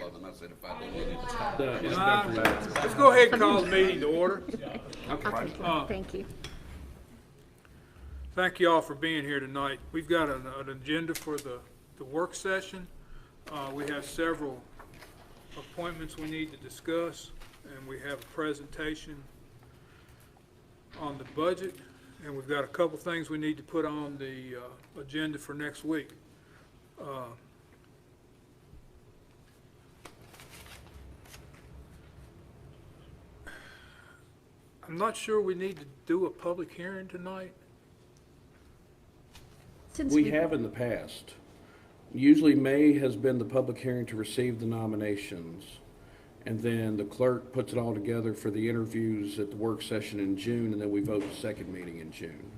was, and I said if I didn't, we need to stop. Let's go ahead and call the meeting to order. Okay, thank you. Thank you all for being here tonight. We've got an agenda for the work session. We have several appointments we need to discuss, and we have a presentation on the budget, and we've got a couple things we need to put on the agenda for next week. I'm not sure we need to do a public hearing tonight. Since We have in the past. Usually May has been the public hearing to receive the nominations. And then the clerk puts it all together for the interviews at the work session in June, and then we vote the second meeting in June.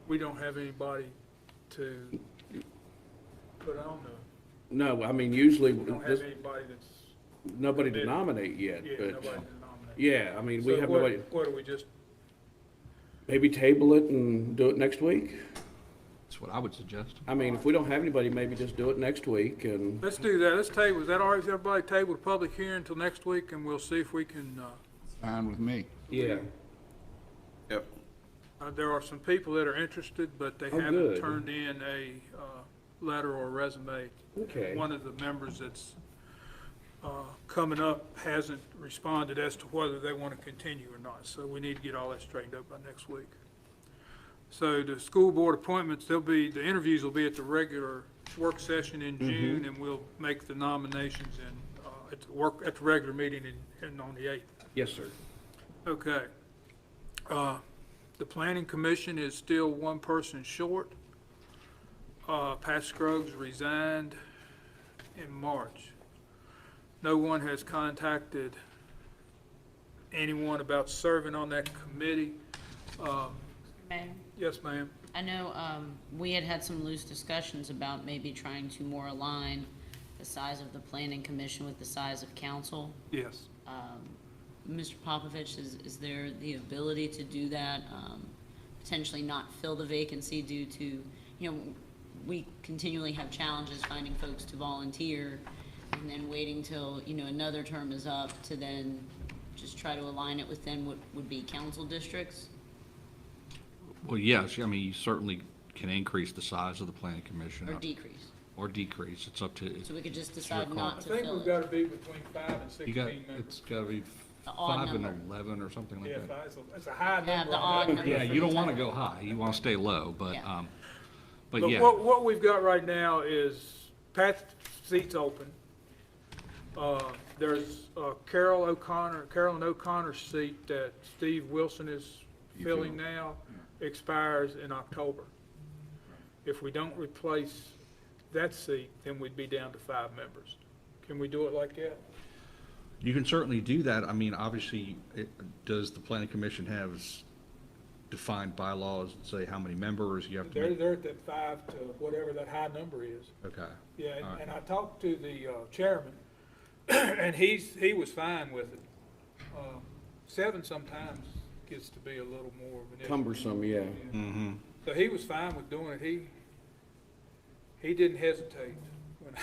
We don't have anybody to put on the, No, I mean, usually, we don't have anybody that's, nobody to nominate yet, yeah, but, nobody to nominate. yeah, I mean, we So have what- nobody. What do we just, Maybe table it and do it next week? That's what I would suggest. I mean, if we don't have anybody, maybe just do it next week and, let's do that. Let's table, is that all right with everybody? Table the public hearing until next week, and we'll see if we can, Fine with me. yeah. Yep. there are some people that are interested, but they Oh, haven't good. turned in a letter or resume. Okay. One of the members that's coming up hasn't responded as to whether they want to continue or not, so we need to get all that straightened out by next week. So the school board appointments, the interviews will be at the regular work session in June, and we'll make the nominations at the regular meeting on the 8th. Yes, sir. Okay. The planning commission is still one person short. Pat Scruggs resigned in March. No one has contacted anyone about serving on that committee. Mayor, Yes, ma'am. I know we had some loose discussions about maybe trying to more align the size of the planning commission with the size of council. Yes. Mr. Popovich, is there the ability to do that? Potentially not fill the vacancy due to, we continually have challenges finding folks to volunteer and then waiting till, another term is up to then just try to align it within what would be council districts? Well, yes, I mean, you certainly can increase the size of the planning commission. Or decrease? Or decrease, it's up to, So we could just your decide call. not I to think fill we've it? got to be between 5 and 16 you got, members. it's gotta be The odd 5 and number. 11 or something like Yeah, that. it's a high number. Yeah, the on odd that. number. Yeah, you don't wanna go high, you wanna stay low, but, Yeah. but yeah. What we've got right now is Pat's seat's open. There's Carolyn O'Connor's seat that Steve Wilson is filling now, expires in October. If we don't replace that seat, then we'd be down to 5 members. Can we do it like that? You can certainly do that. I mean, obviously, does the planning commission have defined bylaws that say how many members you have to make? They're at that 5 to whatever that high number is. Okay. Yeah, All right. and I talked to the chairman, and he was fine with it. 7 sometimes gets to be a little more of an issue. Cumbersome, yeah. Mm-hmm. So he was fine with doing it. He didn't hesitate when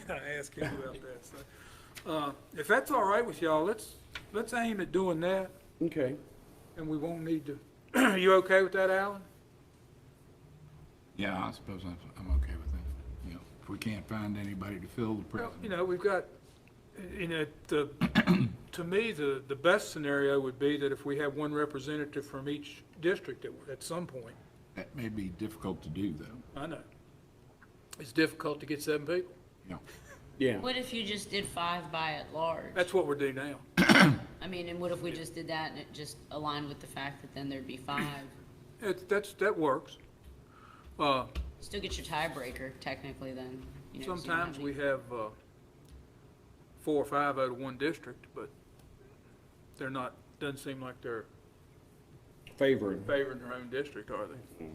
I asked him about that. So, if that's all right with y'all, let's aim at doing that, Okay. and we won't need to. You okay with that, Alan? Yeah, I suppose I'm okay with that. If we can't find anybody to fill the Well, president. we've got, to me, the best scenario would be that if we have one representative from each district at some point. That may be difficult to do, though. I know. It's difficult to get 7 people. Yeah. What if you just did 5 by at large? That's what we're doing now. I mean, and what if we just did that and it just aligned with the fact that then there'd be 5? That works. Still get your tiebreaker technically then. So you don't have Sometimes any- we have 4 or 5 out of one district, but they're not, doesn't seem like they're Favoring. favoring their own district, are they?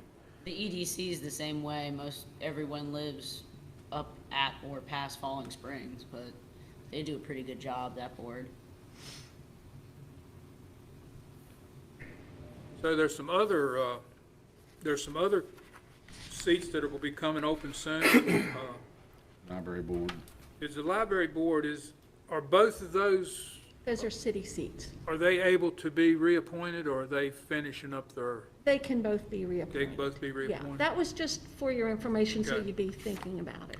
The EDC is the same way. Everyone lives up at or past Falling Springs, but they do a pretty good job, that board. So there's some other seats that will be coming open soon. Library board. The library board are both of those, Those are city seats. are they able to be reappointed, or are they finishing up their, They can both be they reappointed. can both be Yeah, reappointed? that was just for your information, so Okay. you'd be thinking about it.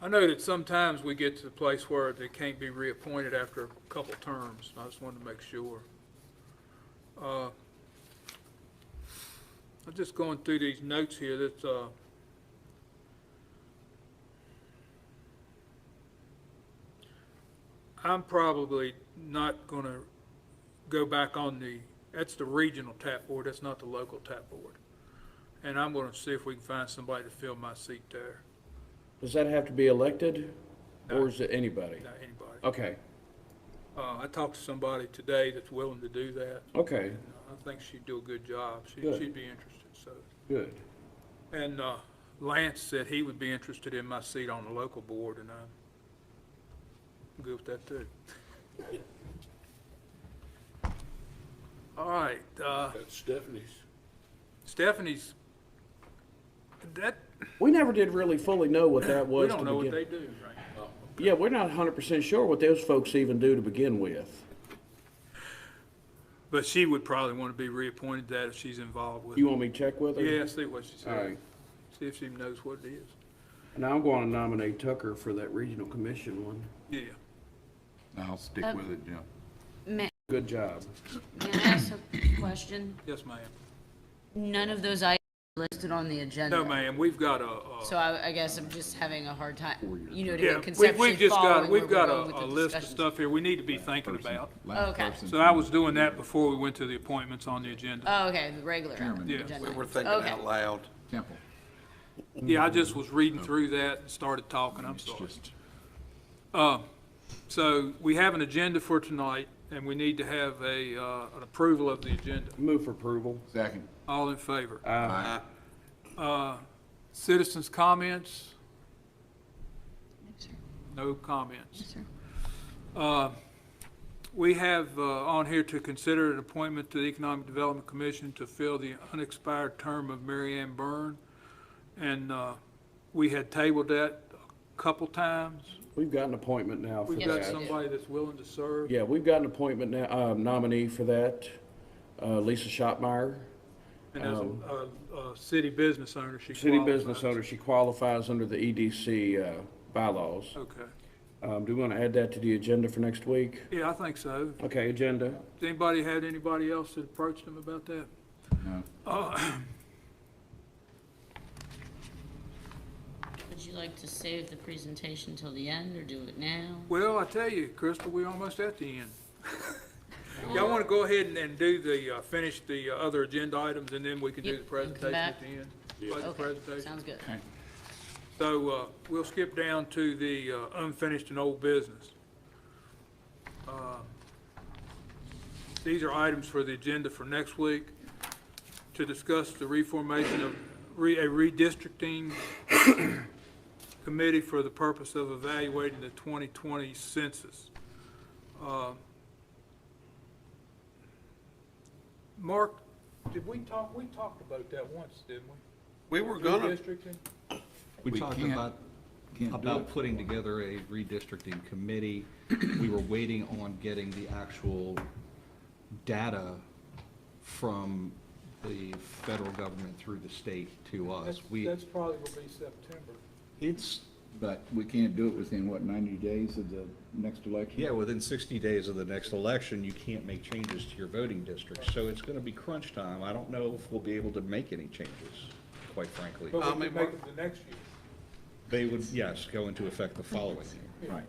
I know that sometimes we get to the place where they can't be reappointed after a couple terms. I just wanted to make sure. I'm just going through these notes here that, I'm probably not gonna go back on that's the regional tap board, that's not the local tap board. And I'm gonna see if we can find somebody to fill my seat there. Does that have to be elected, No. or is it anybody? Not anybody. Okay, I talked to somebody today that's willing to do that. okay, I think she'd do a good job. Good. She'd be interested, so. good. And Lance said he would be interested in my seat on the local board, and I'm good with that too. All right, That's Stephanie's. Stephanie's, that, We never did really fully know what that was we to don't know what begin. they do, right? Yeah, we're not 100% sure what those folks even do to begin with. But she would probably want to be reappointed to that if she's involved with it. You want me to check with her? Yeah, see what she All says. right. See if she knows what it is. Now I'm going to nominate Tucker for that regional commission one. Yeah. I'll stick with it, Jim. May Good job. may I ask a question? Yes, ma'am. None of those items are listed on the agenda. No, ma'am, we've got So I guess I'm just having a hard time, you know, to yeah, get conceptually we've just got, following where we've we're got going with a the list of discussions. stuff here we need to be thinking about. Last Okay. person. So I was doing that before we went to the appointments on the agenda. Oh, okay, the regular Chairman. Yeah. agenda. We're thinking Okay. out loud. Temple. Yeah, I just was reading through that and started talking, I'm It's sorry. just, So we have an agenda for tonight, and we need to have an approval of the agenda. Move for approval. second. All in favor? Aye. Citizens' comments? No, sir. No comments. Yes, sir. We have on here to consider an appointment to the Economic Development Commission to fill the unexpired term of Mary Ann Byrne. And we had tabled that a couple times. We've got an appointment now for We've Yes, got we that. do. somebody that's willing to serve. Yeah, we've got an appointment now, nominee for that, Lisa Schottmeyer. And as a city business owner, she City qualifies. business owner, she qualifies under the EDC bylaws. Okay. Do we want to add that to the agenda for next week? Yeah, I think so. Okay, agenda. Has anybody had anybody else that approached them about that? No. Would you like to save the presentation till the end, or do it now? Well, I tell you, Crystal, we're almost at the end. Y'all want to go ahead and do the, finish the other agenda items, and then we can do Yep, the and come presentation back. at the end? Budget Okay, presentation. sounds good. Okay. So, we'll skip down to the unfinished and old business. These are items for the agenda for next week to discuss the reformation of a redistricting committee for the purpose of evaluating the 2020 census. Mark, we talked about that once, didn't we? We were gonna, Redistricting? We We talked can't- about Can't do about it. putting together a redistricting committee. We were waiting on getting the actual data from the federal government through the state to us. That's probably will be September. It's, But we can't do it within, what, 90 days of the next election? yeah, within 60 days of the next election, you can't make changes to your voting district. So it's going to be crunch time. I don't know if we'll be able to make any changes, quite frankly. But we mean, can make it the next year. They would, yes, go into effect the following year. Right.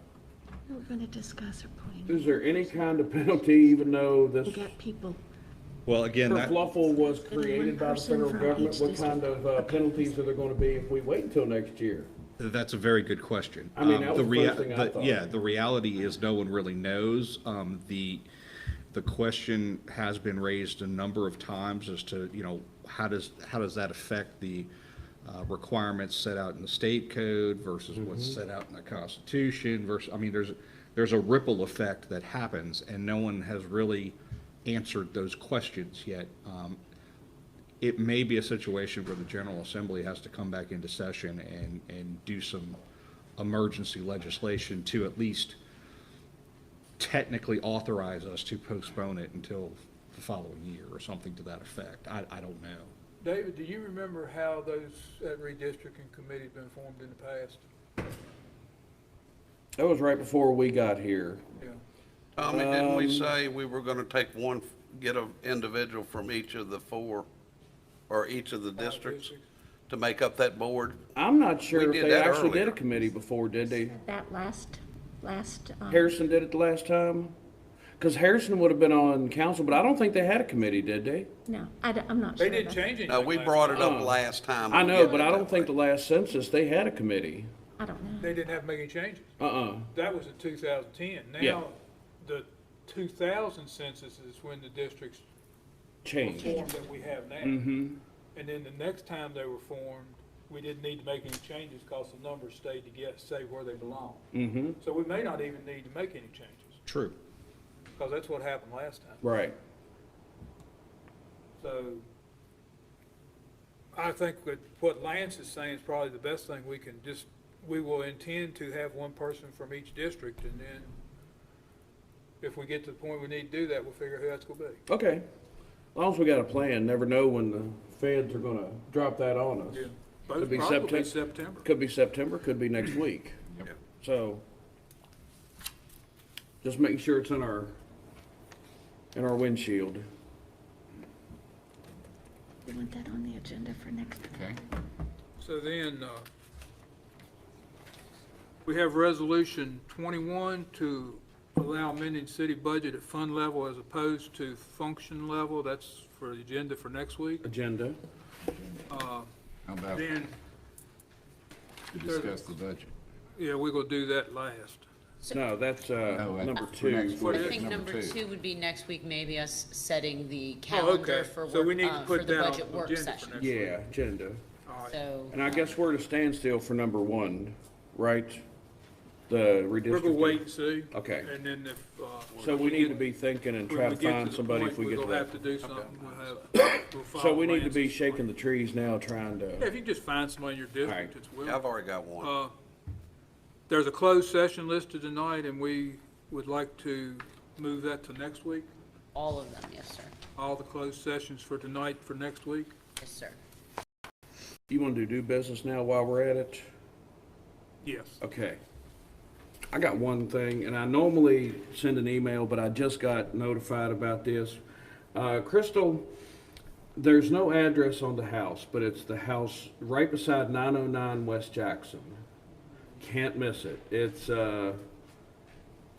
We're going to discuss our point. Is there any kind of penalty, even though this We got people, Well, again, that, kerfluffle was created by the person federal from government? each What kind of penalties are there going to be if we wait until next year? that's a very good question. I mean, that was the rea- first thing I thought. Yeah, the reality is no one really knows. The question has been raised a number of times as to, you know, how does that affect the requirements set out in the state code versus what's set out in the Constitution versus, I mean, there's a ripple effect that happens, and no one has really answered those questions yet. It may be a situation where the General Assembly has to come back into session and do some emergency legislation to at least technically authorize us to postpone it until the following year or something to that effect. I don't know. David, do you remember how that redistricting committee been formed in the past? That was right before we got here. Yeah. Tommy, didn't we say we were gonna take get an individual from each of the four, or each of the districts to make up that board? I'm not sure if did they that actually did a earlier. committee before, did they? That last, Harrison did it the last time? Because Harrison would have been on council, but I don't think they had a committee, did they? no, I'm not sure. They didn't about- change anything. No, we last brought it time. up last time. I know, Getting but it I that don't think the way. last census, they had a committee. I don't know. They didn't have to make any changes. Uh-uh. That was in 2010. Yeah. Now, the 2000 census is when the districts were Change. formed that we have now. Mm-hmm. And then the next time they were formed, we didn't need to make any changes because the numbers stayed together, stay where they belong. Mm-hmm. So we may not even need to make any changes, True. because that's what happened last time. Right. So I think that what Lance is saying is probably the best thing we will intend to have one person from each district, and then if we get to the point we need to do that, we'll figure out who that's gonna be. Okay. As long as we got a plan, never know when the feds are gonna drop that on us. Could be Probably September. September. Could be September, could be next week. Yep. So, just making sure it's in our windshield. You want that on the agenda for next week? Okay. So then, we have resolution 21 to allow amending city budget at fund level as opposed to function level. That's for the agenda for next week. Agenda. How about Then, to discuss the budget? yeah, we're gonna do that last. No, that's, No, that's number for next two. What I is- think Number number two. two would be next week, maybe us setting the Oh, calendar okay. for So work, we need to for put the that on budget the work agenda for session. next week. Yeah, agenda. All right. So, And I guess we're at a standstill for number one, right? The We're gonna redistricting. wait and see. Okay. And then if, So we need to be thinking and when try we to get find the somebody point if we get we're to gonna have that. to do something, we'll So follow we need to be Lance's shaking plan. the trees now, trying Yeah, to, if you just find somebody in your district, Alright. it's Yeah, will. I've already got one. There's a closed session listed tonight, and we would like to move that to next week. all of them, yes, sir. All the closed sessions for tonight for next week. Yes, sir. you want to do business now while we're at it? Yes. Okay. I got one thing, and I normally send an email, but I just got notified about this. Crystal, there's no address on the house, but it's the house right beside 909 West Jackson. Can't miss it.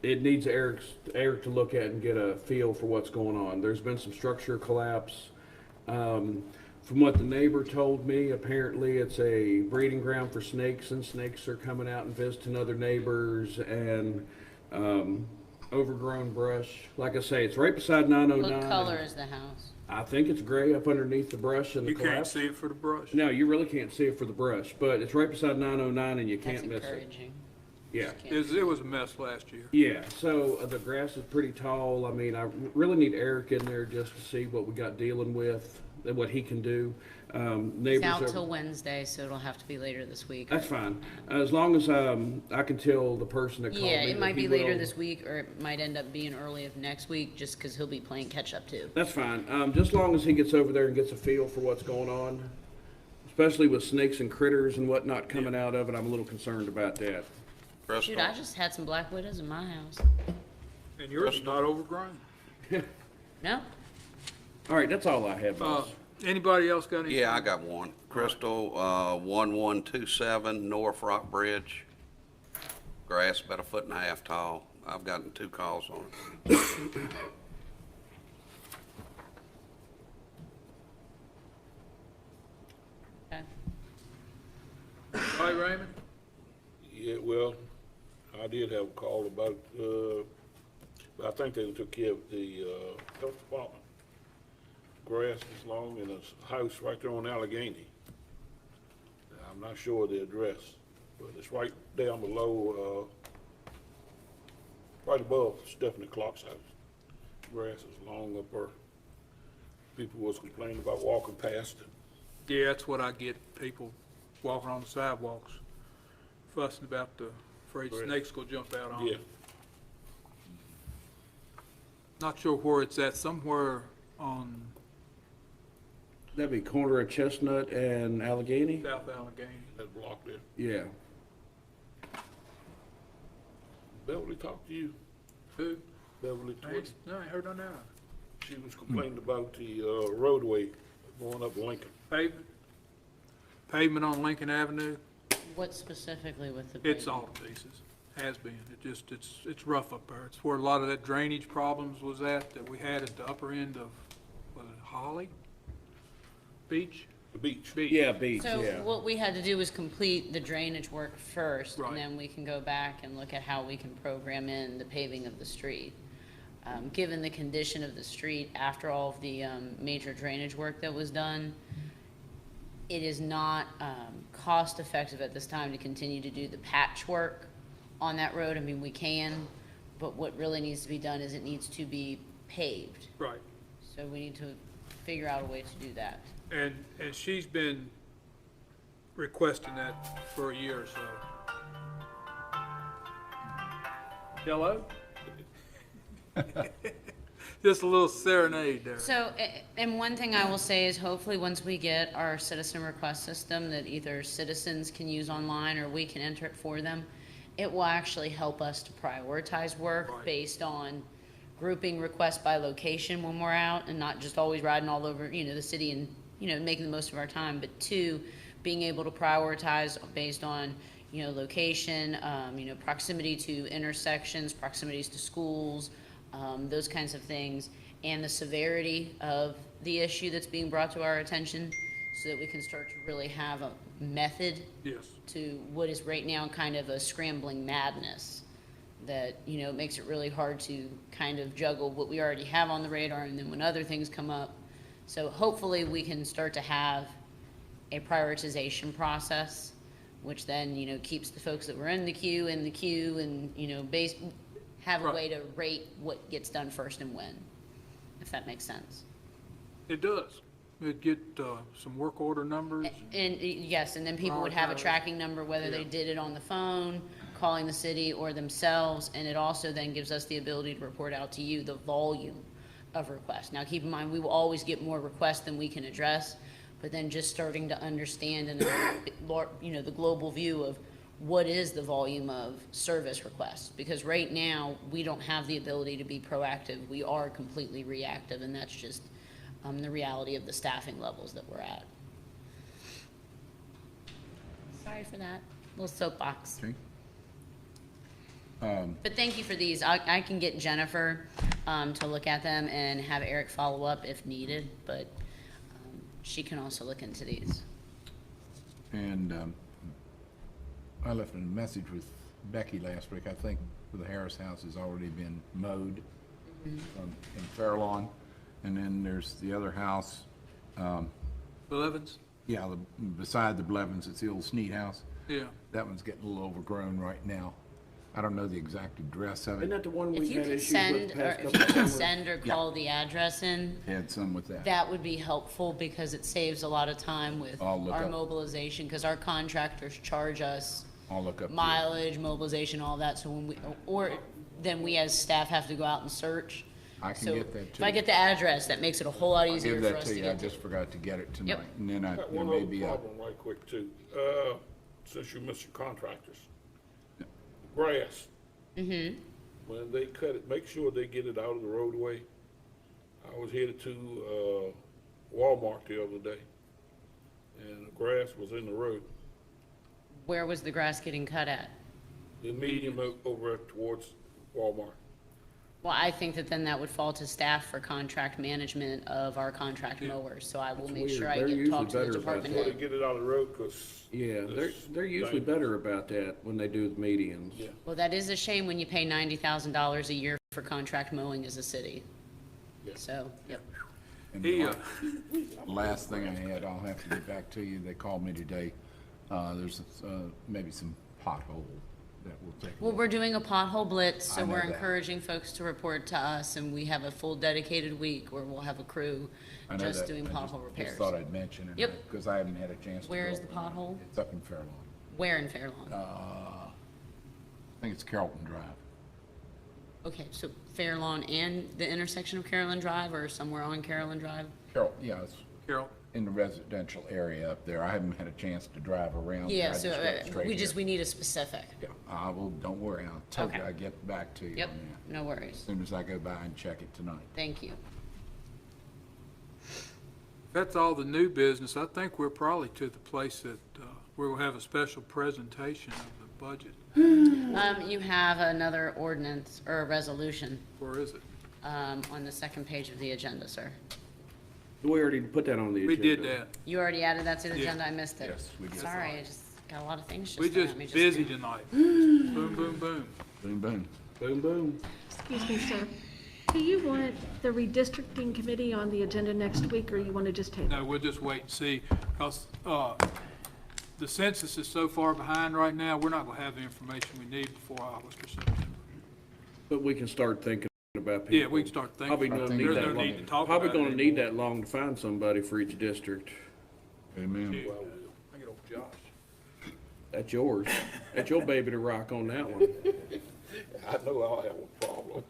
It needs Eric to look at and get a feel for what's going on. There's been some structure collapse. From what the neighbor told me, apparently it's a breeding ground for snakes, and snakes are coming out and visiting other neighbors, and overgrown brush. Like I say, it's right beside 909. What color is the house? I think it's gray up underneath the brush and the You can't collapse. see it for the brush. No, you really can't see it for the brush, but it's right beside 909 and you That's can't miss it. encouraging. Yeah. It was a mess last year. Yeah, so the grass is pretty tall. I mean, I really need Eric in there just to see what we got dealing with and what he can do. It's Neighbors out are- till Wednesday, so it'll have to be later this week. That's fine. As long as I can tell the person that called me. Yeah, it that might he be later will- this week, or it might end up being early of next week, just because he'll be playing catch-up too. That's fine. Just long as he gets over there and gets a feel for what's going on, especially with snakes and critters and whatnot coming out of it, I'm a little concerned about that. Shoot, I just had some black widows in my house. And yours is not overgrown. No? All right, that's all I have, Uh, boss. anybody else got any? Yeah, I got one. Crystal, 1127 North Rock Bridge. Grass about 1.5 feet tall. I've gotten 2 calls on it. Okay. All right, Raymond? Yeah, well, I did have a call about, I think they took care of the, health department. Grass is long in a house right there on Allegheny. I'm not sure of the address, but it's right down below, right above Stephanie Clark's house. Grass is long up there. People was complaining about walking past it. Yeah, that's what I get, people walking on the sidewalks, fussing about afraid Right. snakes gonna jump out on Yeah. them. Not sure where it's at, somewhere on That'd be corner of Chestnut and Allegheny? South Allegheny. That block there. Yeah. Beverly talked to you? Who? Beverly I Twitty? ain't, no, I ain't heard none of it. She was complaining about the roadway going up Lincoln. Pavement? Pavement on Lincoln Avenue, What specifically with the it's pavement? all to pieces, has been. It's rough up there. It's where a lot of that drainage problems was that we had at the upper end of, was it Holly? Beach? The beach. Yeah, beach, So yeah. what we had to do was complete the drainage work first, Right. and then we can go back and look at how we can program in the paving of the street. Given the condition of the street after all of the major drainage work that was done, it is not cost effective at this time to continue to do the patchwork on that road. I mean, we can, but what really needs to be done is it needs to be paved. Right. So we need to figure out a way to do that. And she's been requesting that for a year or so. Hello? Just a little serenade there. So, and one thing I will say is hopefully once we get our citizen request system that either citizens can use online or we can enter it for them, it will actually help us to prioritize work Right. based on grouping requests by location when we're out and not just always riding all over, the city and, making the most of our time, but two, being able to prioritize based on, location, proximity to intersections, proximities to schools, those kinds of things, and the severity of the issue that's being brought to our attention, so that we can start to really have a method Yes. to what is right now kind of a scrambling madness that, makes it really hard to kind of juggle what we already have on the radar and then when other things come up. So hopefully we can start to have a prioritization process, which then, keeps the folks that were in the queue and, have a Right. way to rate what gets done first and when, if that makes sense. It does. It'd get some work order numbers. And, yes, and then people would have a Prioritize. tracking number, whether they Yeah. did it on the phone, calling the city, or themselves, and it also then gives us the ability to report out to you the volume of requests. Now, keep in mind, we will always get more requests than we can address, but then just starting to understand in the global view of what is the volume of service requests, because right now, we don't have the ability to be proactive, we are completely reactive, and that's just the reality of the staffing levels that we're at. Sorry for that, little soapbox. Okay. But thank you for these. I can get Jennifer to look at them and have Eric follow up if needed, but she can also look into these. And I left a message with Becky last week. I think the Harris house has already been mowed in Fairlawn. And then there's the other house, Blevins? beside the Blevins, it's the old Sneed house. Yeah. That one's getting a little overgrown right now. I don't know the exact address of Isn't that it. the one If we've you had could issues send, with the or past if you couple of could summers? send or call the address in, Had some with that. that would be helpful because it saves a lot of time with I'll look our up. mobilization, because our contractors charge us I'll look up. the- mileage, mobilization, all that, so when we, or then we as staff have to go out and search. I can So get that if too. I get the address, that makes it a whole lot I'll easier give for that us to to you. I get to. just forgot to get it tonight. Yep. And then Got there one may other be a, problem right quick too, since you missed your contractors. Grass. Mm-hmm. When they cut it, make sure they get it out of the roadway. I was headed to Walmart the other day, and the grass was in the road. Where was the grass getting cut at? The median over towards Walmart. Well, I think that then that would fall to staff for contract management of our contract mowers, so I will That's make sure weird. I They're get, usually talk to the better about department Before they head. get it out of the road, because. Yeah, they're usually better about that when they do the medians. Yeah. Well, that is a shame when you pay $90,000 a year for contract mowing as a city. Yeah. So, yep. and He, the last thing I had, I'll have to get back to you. They called me today. There's maybe some pothole that will take. a Well, look. we're doing a pothole blitz, so I know we're that. encouraging folks to report to us, and we have a full dedicated week where we'll have a crew I know just that. doing I pothole Just repairs. thought I'd mention it. Yep. Because I haven't had a chance to. Where go is the over it. pothole? It's up in Fairlawn. Where in Fairlawn? I think it's Carrollton Drive. Okay, so Fair Lawn and the intersection of Carolyn Drive, or somewhere on Carolyn Drive? Carol, yeah, it's Carol? in the residential area up there. I haven't had a chance to drive around. Yeah, I so just got straight we here. need a specific. Yeah, I will, don't worry, I'll tell you, Okay. I'll get back to you Yep, on that. no As worries. soon as I go by and check it tonight. Thank you. That's all the new business. I think we're probably to the place that we'll have a special presentation of the budget. You have another ordinance or a resolution Where is it? on the second page of the agenda, sir. We already put that on the We agenda. did that. You already added that to the Yeah. agenda, I missed it. Yes, we did. Sorry, I just got a lot of things just We thrown just at me just busy now. tonight. Boom, boom, boom. Boom, boom. Boom, boom. Excuse me, sir. Do you want the redistricting committee on the agenda next week, or you want to just table? No, we'll just wait and see, because the census is so far behind right now, we're not gonna have the information we need before August or September. But we can start thinking about people. Yeah, we can start Probably thinking. gonna need There's that no long. need to talk Probably about it gonna need that long to find somebody for each district. Amen. anymore. I get old Josh. That's yours. That's your baby to rock on that one. I know I'll have a problem.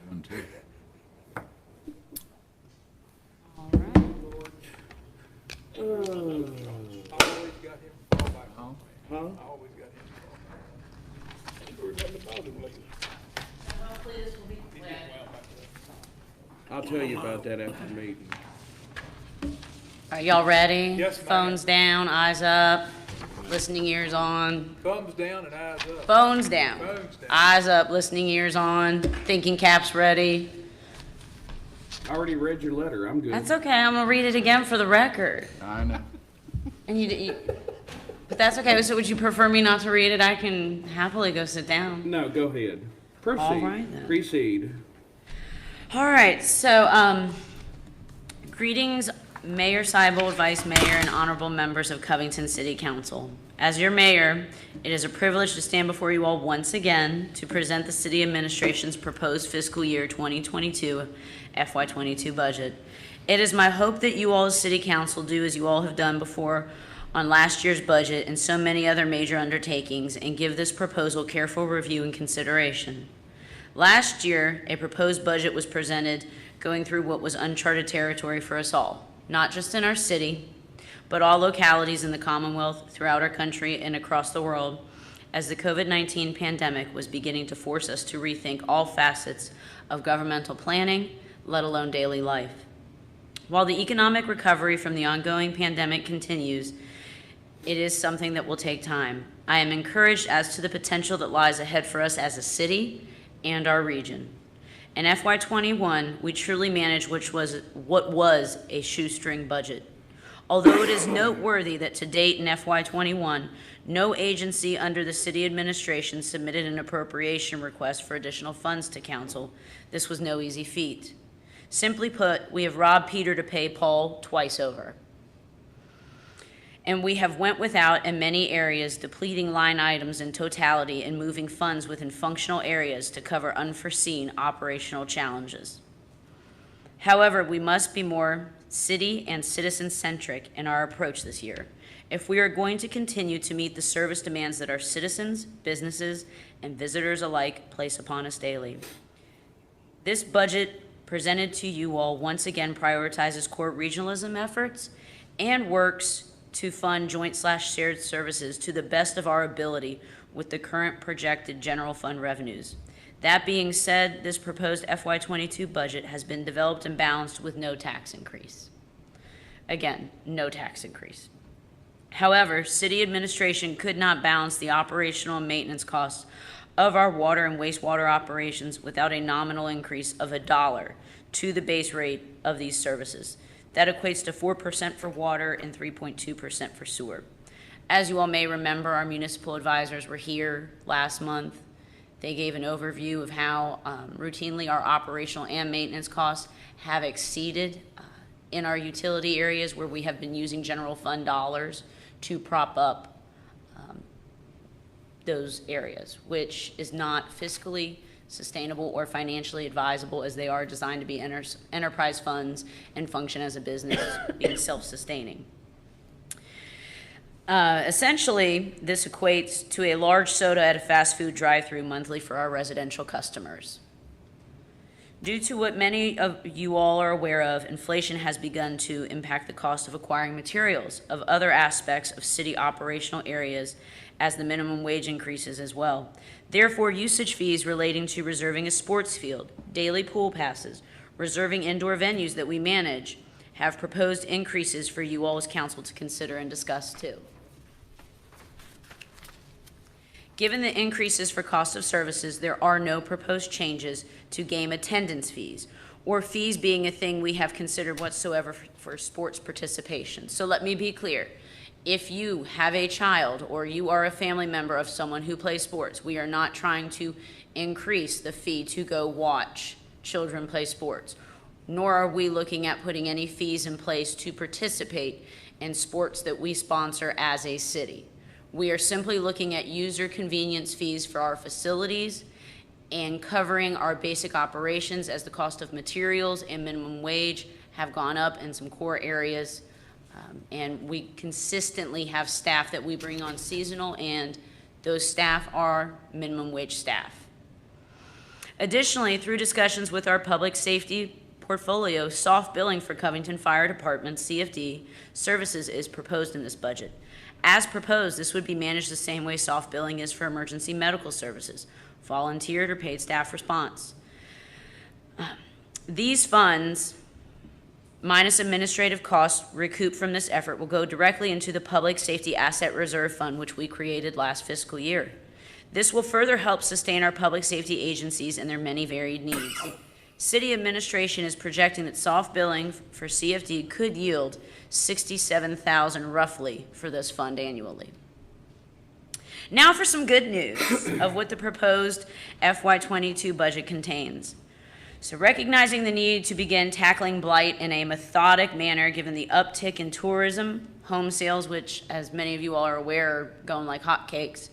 One, two. All right. I always got him to fall back on me. Huh? I always got him to fall back. I ain't heard nothing about him lately. I'll tell you about that after the meeting. Are y'all ready? Yes, ma'am. Phones down, eyes up, listening ears on. Thumbs down and eyes up. Phones down. Phones down. Eyes up, listening ears on, thinking caps ready. I already read your letter. I'm good. That's okay, I'm gonna read it again for the record. I know. And but that's okay, so would you prefer me not to read it? I can happily go sit down. No, go ahead. Proceed. All right, then. Proceed. All right, so, greetings, Mayor Seibel, Vice Mayor, and honorable members of Covington City Council. As your mayor, it is a privilege to stand before you all once again to present the city administration's proposed fiscal year 2022 FY22 budget. It is my hope that you all as city council do as you all have done before on last year's budget and so many other major undertakings, and give this proposal careful review and consideration. Last year, a proposed budget was presented going through what was uncharted territory for us all, not just in our city, but all localities in the Commonwealth, throughout our country, and across the world, as the COVID-19 pandemic was beginning to force us to rethink all facets of governmental planning, let alone daily life. While the economic recovery from the ongoing pandemic continues, it is something that will take time. I am encouraged as to the potential that lies ahead for us as a city and our region. In FY21, we truly managed what was a shoestring budget. Although it is noteworthy that to date in FY21, no agency under the city administration submitted an appropriation request for additional funds to council, this was no easy feat. Simply put, we have robbed Peter to pay Paul twice over. And we have went without in many areas, depleting line items in totality and moving funds within functional areas to cover unforeseen operational challenges. However, we must be more city and citizen-centric in our approach this year if we are going to continue to meet the service demands that our citizens, businesses, and visitors alike place upon us daily. This budget presented to you all once again prioritizes core regionalism efforts and works to fund joint/shared services to the best of our ability with the current projected general fund revenues. That being said, this proposed FY22 budget has been developed and balanced with no tax increase. Again, no tax increase. However, city administration could not balance the operational and maintenance costs of our water and wastewater operations without a nominal increase of $1 to the base rate of these services. That equates to 4% for water and 3.2% for sewer. As you all may remember, our municipal advisors were here last month. They gave an overview of how routinely our operational and maintenance costs have exceeded in our utility areas where we have been using general fund dollars to prop up those areas, which is not fiscally sustainable or financially advisable, as they are designed to be enterprise funds and function as a business, being self-sustaining. Essentially, this equates to a large soda at a fast food drive-through monthly for our residential customers. Due to what many of you all are aware of, inflation has begun to impact the cost of acquiring materials of other aspects of city operational areas as the minimum wage increases as well. Therefore, usage fees relating to reserving a sports field, daily pool passes, reserving indoor venues that we manage, have proposed increases for you all as council to consider and discuss too. Given the increases for cost of services, there are no proposed changes to game attendance fees, or fees being a thing we have considered whatsoever for sports participation. So let me be clear. If you have a child or you are a family member of someone who plays sports, we are not trying to increase the fee to go watch children play sports, nor are we looking at putting any fees in place to participate in sports that we sponsor as a city. We are simply looking at user convenience fees for our facilities and covering our basic operations as the cost of materials and minimum wage have gone up in some core areas. And we consistently have staff that we bring on seasonal, and those staff are minimum wage staff. Additionally, through discussions with our public safety portfolio, soft billing for Covington Fire Department, CFD, services is proposed in this budget. As proposed, this would be managed the same way soft billing is for emergency medical services, volunteered or paid staff response. These funds, minus administrative costs recouped from this effort, will go directly into the Public Safety Asset Reserve Fund, which we created last fiscal year. This will further help sustain our public safety agencies and their many varied needs. City administration is projecting that soft billing for CFD could yield $67,000 roughly for this fund annually. Now for some good news of what the proposed FY22 budget contains. So recognizing the need to begin tackling blight in a methodic manner given the uptick in tourism, home sales, which as many of you all are aware are going like hotcakes,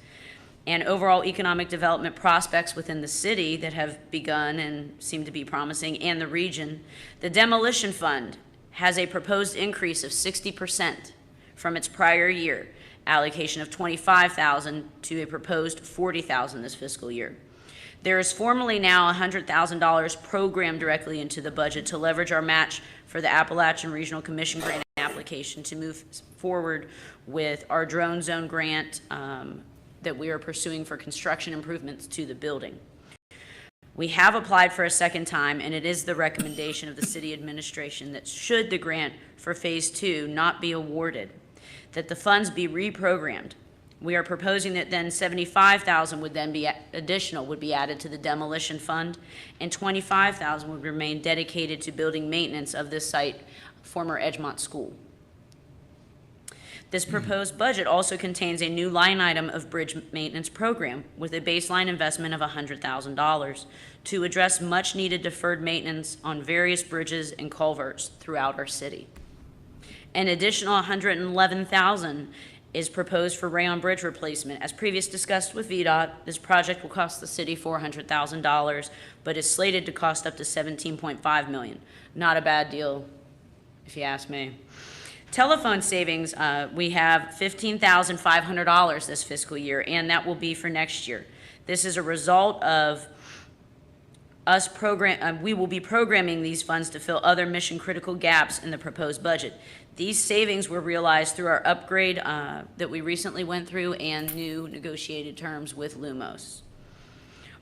and overall economic development prospects within the city that have begun and seem to be promising, and the region, the demolition fund has a proposed increase of 60% from its prior year, allocation of $25,000 to a proposed $40,000 this fiscal year. There is formally now $100,000 programmed directly into the budget to leverage our match for the Appalachian Regional Commission grant application to move forward with our drone zone grant that we are pursuing for construction improvements to the building. We have applied for a second time, and it is the recommendation of the city administration that should the grant for phase 2 not be awarded, that the funds be reprogrammed. We are proposing that then $75,000 would then be additional, would be added to the demolition fund, and $25,000 would remain dedicated to building maintenance of this site, former Edgemont School. This proposed budget also contains a new line item of bridge maintenance program with a baseline investment of $100,000 to address much needed deferred maintenance on various bridges and culverts throughout our city. An additional $111,000 is proposed for Rayon Bridge replacement. As previously discussed with VDOT, this project will cost the city $400,000, but is slated to cost up to $17.5 million. Not a bad deal, if you ask me. Telephone savings, we have $15,500 this fiscal year, and that will be for next year. This is a result of us we will be programming these funds to fill other mission-critical gaps in the proposed budget. These savings were realized through our upgrade that we recently went through and new negotiated terms with Lumos.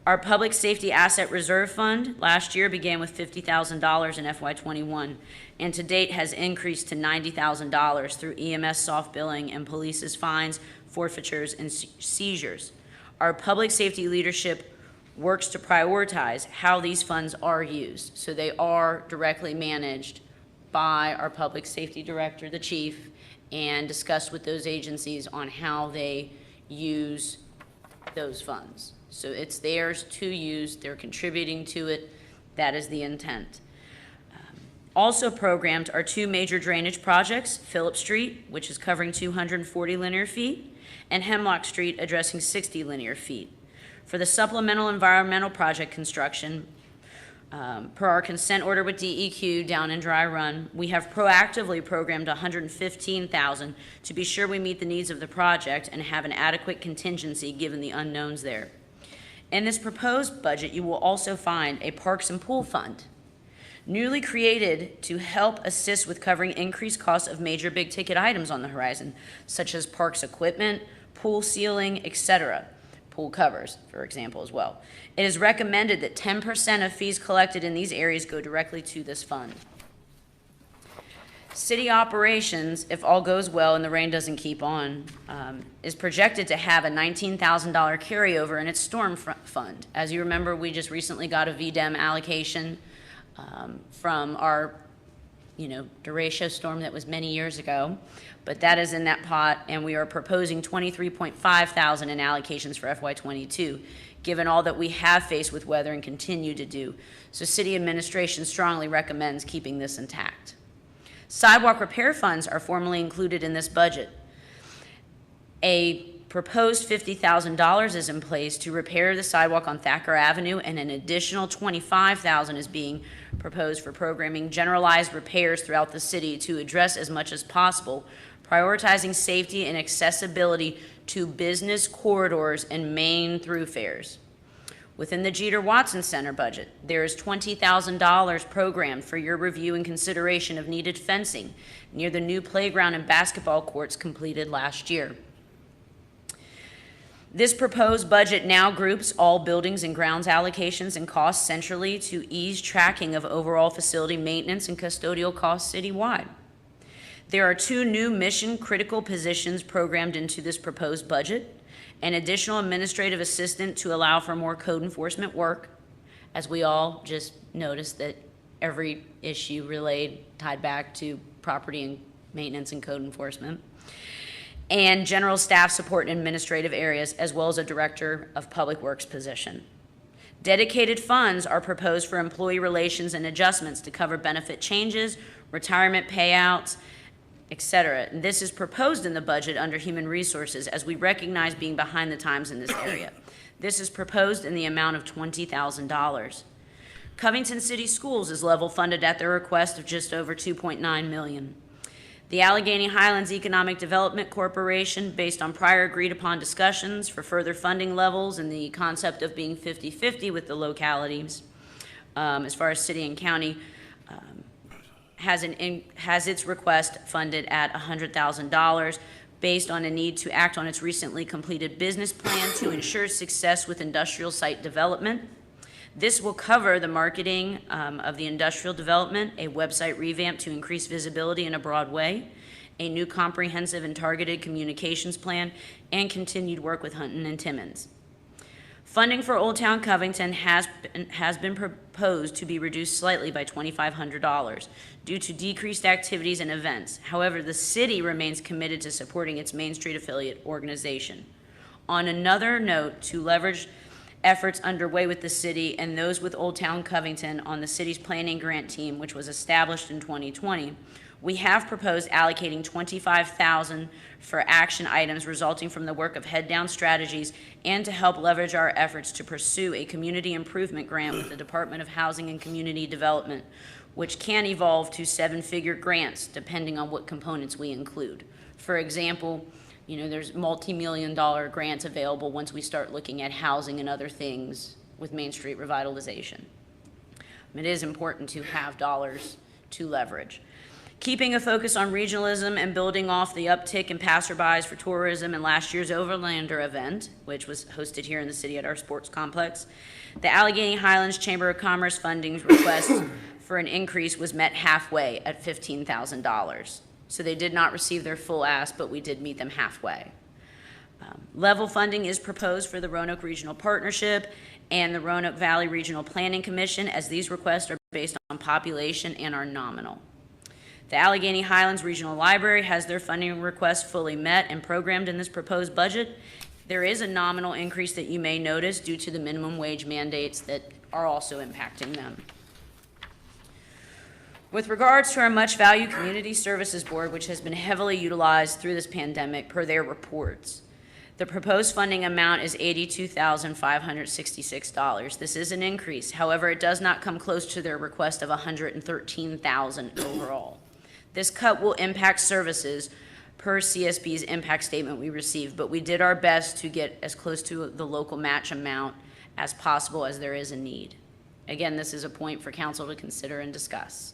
Our Public Safety Asset Reserve Fund last year began with $50,000 in FY21, and to date has increased to $90,000 through EMS soft billing and police's fines, forfeitures, and seizures. Our public safety leadership works to prioritize how these funds are used, so they are directly managed by our public safety director, the chief, and discussed with those agencies on how they use those funds. So it's theirs to use, they're contributing to it, that is the intent. Also programmed are 2 major drainage projects, Phillip Street, which is covering 240 linear feet, and Hemlock Street addressing 60 linear feet. For the supplemental environmental project construction, Per our consent order with DEQ down in Dry Run, we have proactively programmed $115,000 to be sure we meet the needs of the project and have an adequate contingency given the unknowns there. In this proposed budget, you will also find a Parks and Pool Fund, newly created to help assist with covering increased costs of major big-ticket items on the horizon, such as parks equipment, pool ceiling, etc., pool covers, for example, as well. It is recommended that 10% of fees collected in these areas go directly to this fund. City operations, if all goes well and the rain doesn't keep on, is projected to have a $19,000 carryover in its storm fund. As you remember, we just recently got a VDEM allocation from our, derecho storm that was many years ago, but that is in that pot, and we are proposing $23.5 thousand in allocations for FY22, given all that we have faced with weather and continue to do. So city administration strongly recommends keeping this intact. Sidewalk repair funds are formally included in this budget. A proposed $50,000 is in place to repair the sidewalk on Thacker Avenue, and an additional $25,000 is being proposed for programming generalized repairs throughout the city to address as much as possible, prioritizing safety and accessibility to business corridors and main thoroughfares. Within the Jeter Watson Center budget, there is $20,000 programmed for your review and consideration of needed fencing near the new playground and basketball courts completed last year. This proposed budget now groups all buildings and grounds allocations and costs centrally to ease tracking of overall facility maintenance and custodial costs citywide. There are 2 new mission-critical positions programmed into this proposed budget: an additional administrative assistant to allow for more code enforcement work, as we all just noticed that every issue tied back to property and maintenance and code enforcement, and general staff support in administrative areas, as well as a director of public works position. Dedicated funds are proposed for employee relations and adjustments to cover benefit changes, retirement payouts, etc. And this is proposed in the budget under Human Resources, as we recognize being behind the times in this area. This is proposed in the amount of $20,000. Covington City Schools is level funded at the request of just over $2.9 million. The Allegheny Highlands Economic Development Corporation, based on prior agreed upon discussions for further funding levels and the concept of being 50-50 with the localities, as far as city and county, has its request funded at $100,000 based on a need to act on its recently completed business plan to ensure success with industrial site development. This will cover the marketing of the industrial development, a website revamp to increase visibility in a broad way, a new comprehensive and targeted communications plan, and continued work with Hunton and Timmons. Funding for Old Town Covington has been proposed to be reduced slightly by $2,500 due to decreased activities and events. However, the city remains committed to supporting its Main Street affiliate organization. On another note, to leverage efforts underway with the city and those with Old Town Covington on the city's planning grant team, which was established in 2020, we have proposed allocating $25,000 for action items resulting from the work of head-down strategies and to help leverage our efforts to pursue a community improvement grant with the Department of Housing and Community Development, which can evolve to 7-figure grants depending on what components we include. For example, there's multi-million-dollar grants available once we start looking at housing and other things with Main Street revitalization. It is important to have dollars to leverage. Keeping a focus on regionalism and building off the uptick in passerbys for tourism in last year's Overlander event, which was hosted here in the city at our sports complex, the Allegheny Highlands Chamber of Commerce funding request for an increase was met halfway at $15,000. So they did not receive their full ask, but we did meet them halfway. Level funding is proposed for the Roanoke Regional Partnership and the Roanoke Valley Regional Planning Commission, as these requests are based on population and are nominal. The Allegheny Highlands Regional Library has their funding request fully met and programmed in this proposed budget. There is a nominal increase that you may notice due to the minimum wage mandates that are also impacting them. With regards to our much valued Community Services Board, which has been heavily utilized through this pandemic per their reports, The proposed funding amount is $82,566. This is an increase. However, it does not come close to their request of $113,000 overall. This cut will impact services per CSB's impact statement we received, but we did our best to get as close to the local match amount as possible as there is a need. Again, this is a point for council to consider and discuss.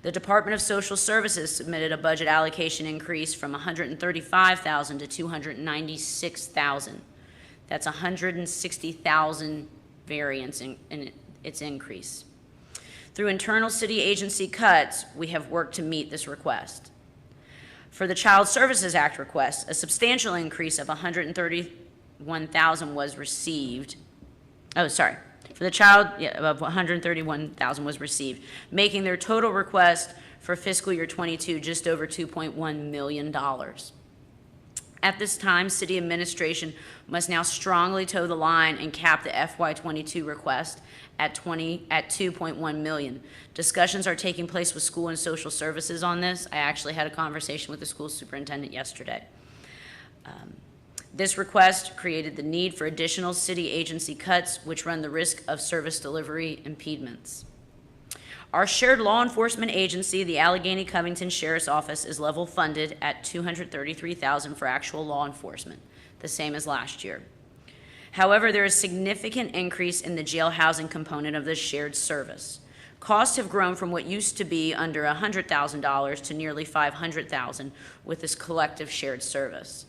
The Department of Social Services submitted a budget allocation increase from $135,000 to $296,000. That's $160,000 variance in its increase. Through internal city agency cuts, we have worked to meet this request. For the Child Services Act request, a substantial increase of $131,000 was received. Oh, sorry. For the child, of $131,000 was received, making their total request for fiscal year '22 just over $2.1 million. At this time, city administration must now strongly toe the line and cap the FY22 request at $2.1 million. Discussions are taking place with school and social services on this. I actually had a conversation with the school superintendent yesterday. This request created the need for additional city agency cuts, which run the risk of service delivery impediments. Our shared law enforcement agency, the Allegheny Covington Sheriff's Office, is level funded at $233,000 for actual law enforcement, the same as last year. However, there is significant increase in the jail housing component of this shared service. Costs have grown from what used to be under $100,000 to nearly $500,000 with this collective shared service.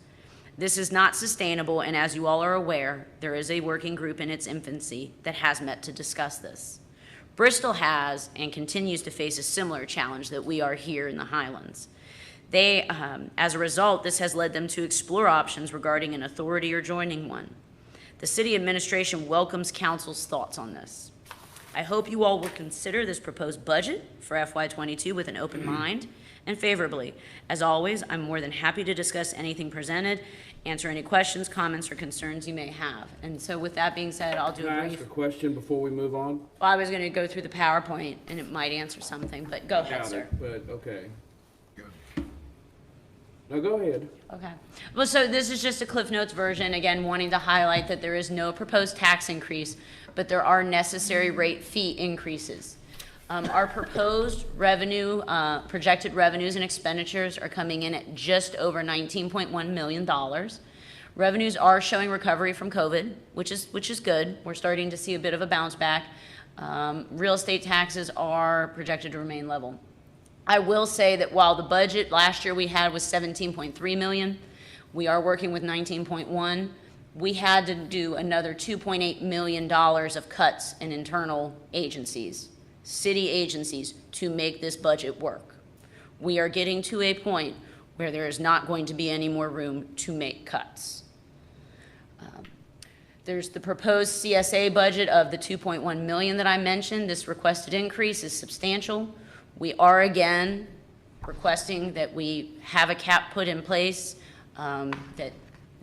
This is not sustainable, and as you all are aware, there is a working group in its infancy that has met to discuss this. Bristol has and continues to face a similar challenge that we are here in the Highlands. As a result, this has led them to explore options regarding an authority or joining one. The city administration welcomes council's thoughts on this. I hope you all will consider this proposed budget for FY22 with an open mind and favorably. As always, I'm more than happy to discuss anything presented, answer any questions, comments, or concerns you may have. And so with that being said, I'll do Can a I ask brief. a question before we move on? Well, I was going to go through the PowerPoint, and it might answer something, but go ahead, Doubt sir. it, but, okay. No, go ahead. Okay. Well, so this is just a Cliff Notes version, again, wanting to highlight that there is no proposed tax increase, but there are necessary rate fee increases. Our proposed revenue, projected revenues and expenditures are coming in at just over $19.1 million. Revenues are showing recovery from COVID, which is good. We're starting to see a bit of a bounce back. Real estate taxes are projected to remain level. I will say that while the budget last year we had was $17.3 million, we are working with $19.1. We had to do another $2.8 million of cuts in internal agencies, city agencies, to make this budget work. We are getting to a point where there is not going to be any more room to make cuts. There's the proposed CSA budget of the $2.1 million that I mentioned. This requested increase is substantial. We are again requesting that we have a cap put in place, that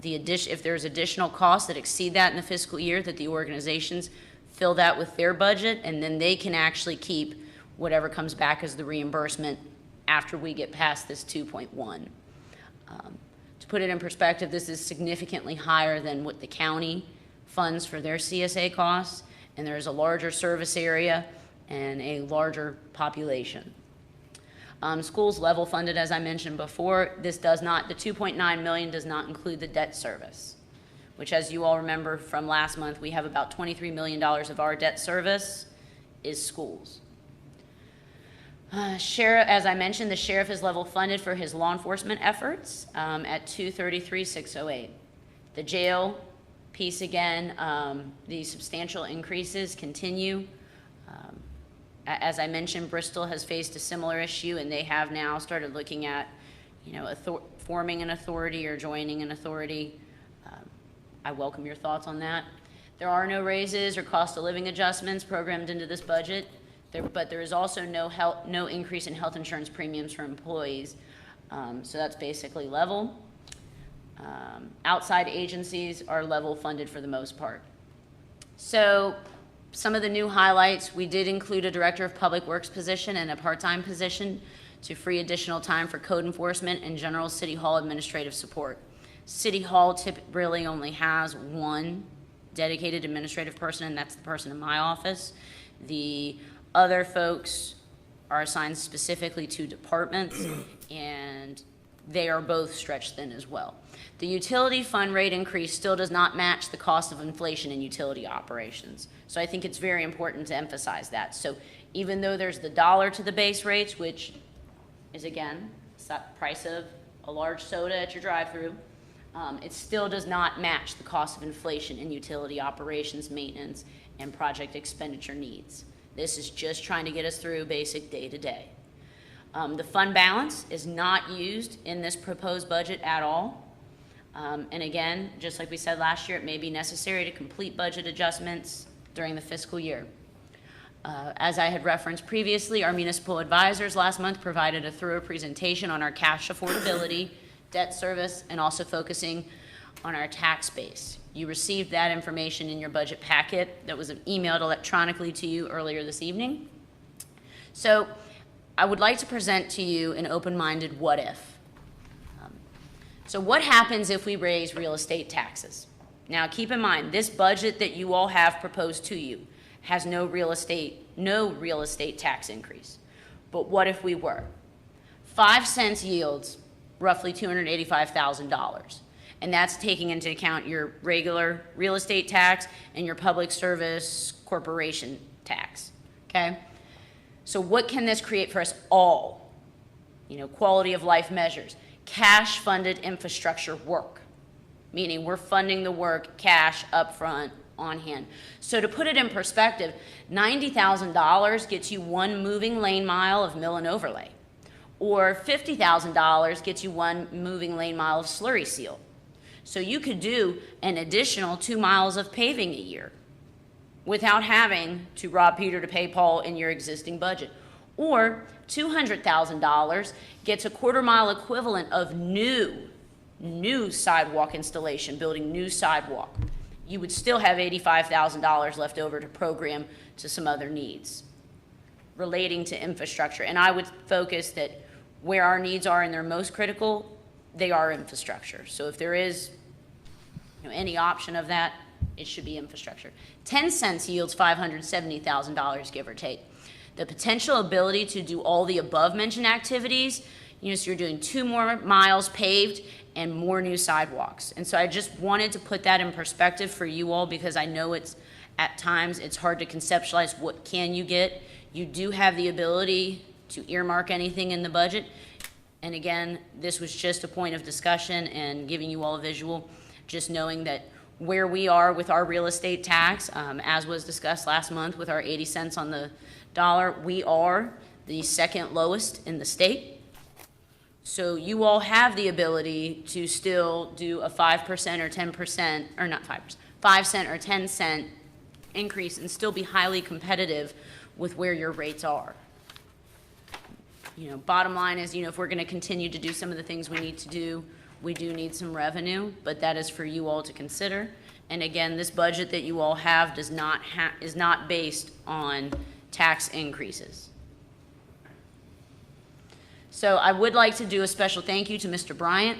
if there's additional costs that exceed that in the fiscal year, that the organizations fill that with their budget, and then they can actually keep whatever comes back as the reimbursement after we get past this 2.1. To put it in perspective, this is significantly higher than what the county funds for their CSA costs, and there's a larger service area and a larger population. Schools level funded, as I mentioned before. This does not, the $2.9 million does not include the debt service, which, as you all remember from last month, we have about $23 million of our debt service is schools. Sheriff, as I mentioned, the sheriff is level funded for his law enforcement efforts at $233,608. The jail piece, again, the substantial increases continue. As I mentioned, Bristol has faced a similar issue, and they have now started looking at, forming an authority or joining an authority. I welcome your thoughts on that. There are no raises or cost of living adjustments programmed into this budget, but there is also no increase in health insurance premiums for employees. So that's basically level. Outside agencies are level funded for the most part. So some of the new highlights, we did include a Director of Public Works position and a part-time position to free additional time for code enforcement and general City Hall administrative support. City Hall really only has one dedicated administrative person, and that's the person in my office. The other folks are assigned specifically to departments, and they are both stretched thin as well. The utility fund rate increase still does not match the cost of inflation in utility operations. So I think it's very important to emphasize that. So even though there's the dollar to the base rates, which is again, price of a large soda at your drive-through, it still does not match the cost of inflation in utility operations, maintenance, and project expenditure needs. This is just trying to get us through basic day-to-day. The fund balance is not used in this proposed budget at all. And again, just like we said last year, it may be necessary to complete budget adjustments during the fiscal year. As I had referenced previously, our municipal advisors last month provided a thorough presentation on our cash affordability, debt service, and also focusing on our tax base. You received that information in your budget packet that was emailed electronically to you earlier this evening. So I would like to present to you an open-minded what if. So what happens if we raise real estate taxes? Now keep in mind, this budget that you all have proposed to you has no real estate tax increase. But what if we were? 5 cents yields roughly $285,000. And that's taking into account your regular real estate tax and your public service corporation tax, okay? So what can this create for us all? Quality of life measures, cash-funded infrastructure work, meaning we're funding the work cash upfront on hand. So to put it in perspective, $90,000 gets you 1 moving lane mile of mill and overlay, or $50,000 gets you 1 moving lane mile of slurry seal. So you could do an additional 2 miles of paving a year without having to rob Peter to pay Paul in your existing budget. Or $200,000 gets a 1/4 mile equivalent of new sidewalk installation, building new sidewalk. You would still have $85,000 left over to program to some other needs relating to infrastructure. And I would focus that where our needs are and they're most critical, they are infrastructure. So if there is any option of that, it should be infrastructure. 10 cents yields $570,000, give or take. The potential ability to do all the above mentioned activities, so you're doing 2 more miles paved and more new sidewalks. And so I just wanted to put that in perspective for you all, because I know at times it's hard to conceptualize what can you get. You do have the ability to earmark anything in the budget. And again, this was just a point of discussion and giving you all a visual, just knowing that where we are with our real estate tax, as was discussed last month with our 80 cents on the dollar, we are the second lowest in the state. So you all have the ability to still do a 5% or 10%, or not 5%, 5 cent or 10 cent increase and still be highly competitive with where your rates are. Bottom line is, if we're going to continue to do some of the things we need to do, we do need some revenue, but that is for you all to consider. And again, this budget that you all have is not based on tax increases. So I would like to do a special thank you to Mr. Bryant,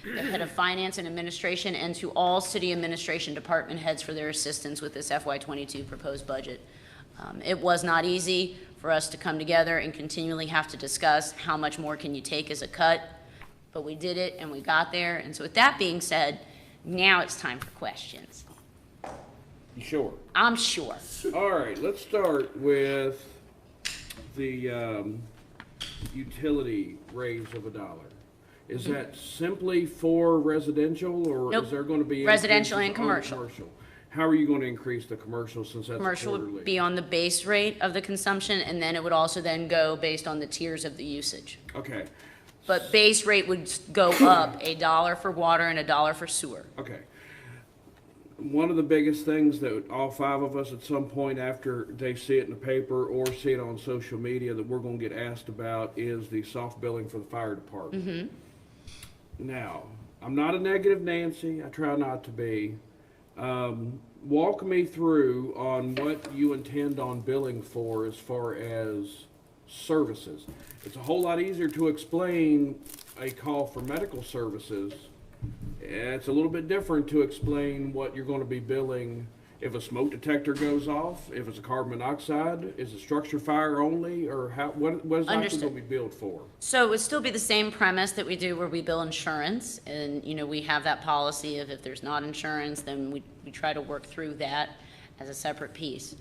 the head of finance and administration, and to all city administration department heads for their assistance with this FY22 proposed budget. It was not easy for us to come together and continually have to discuss how much more can you take as a cut, but we did it and we got there. And so with that being said, now it's time for questions. You sure? I'm sure. All right, let's start with the utility raise of $1. Is that simply for residential, or Nope. is there going to be Residential and increases on commercial. How are you going to increase the commercial, since that's Commercial quarterly? would be on the base rate of the consumption, and then it would also then go based on the tiers of the usage. Okay, But base rate would go up $1 for water and $1 for sewer. okay. One of the biggest things that all 5 of us at some point after they see it in the paper or see it on social media that we're going to get asked about is the soft billing for the fire department. Mm-hmm. Now, I'm not a negative Nancy. I try not to be. Walk me through on what you intend on billing for as far as services. It's a whole lot easier to explain a call for medical services It's a little bit different to explain what you're gonna be billing if a smoke detector goes off, if it's a carbon monoxide, is it structure fire only, or what is actually Understood. gonna be billed for? So it would still be the same premise that we do where we bill insurance, and, you know, we have that policy of if there's not insurance, then we try to work through that as a separate piece.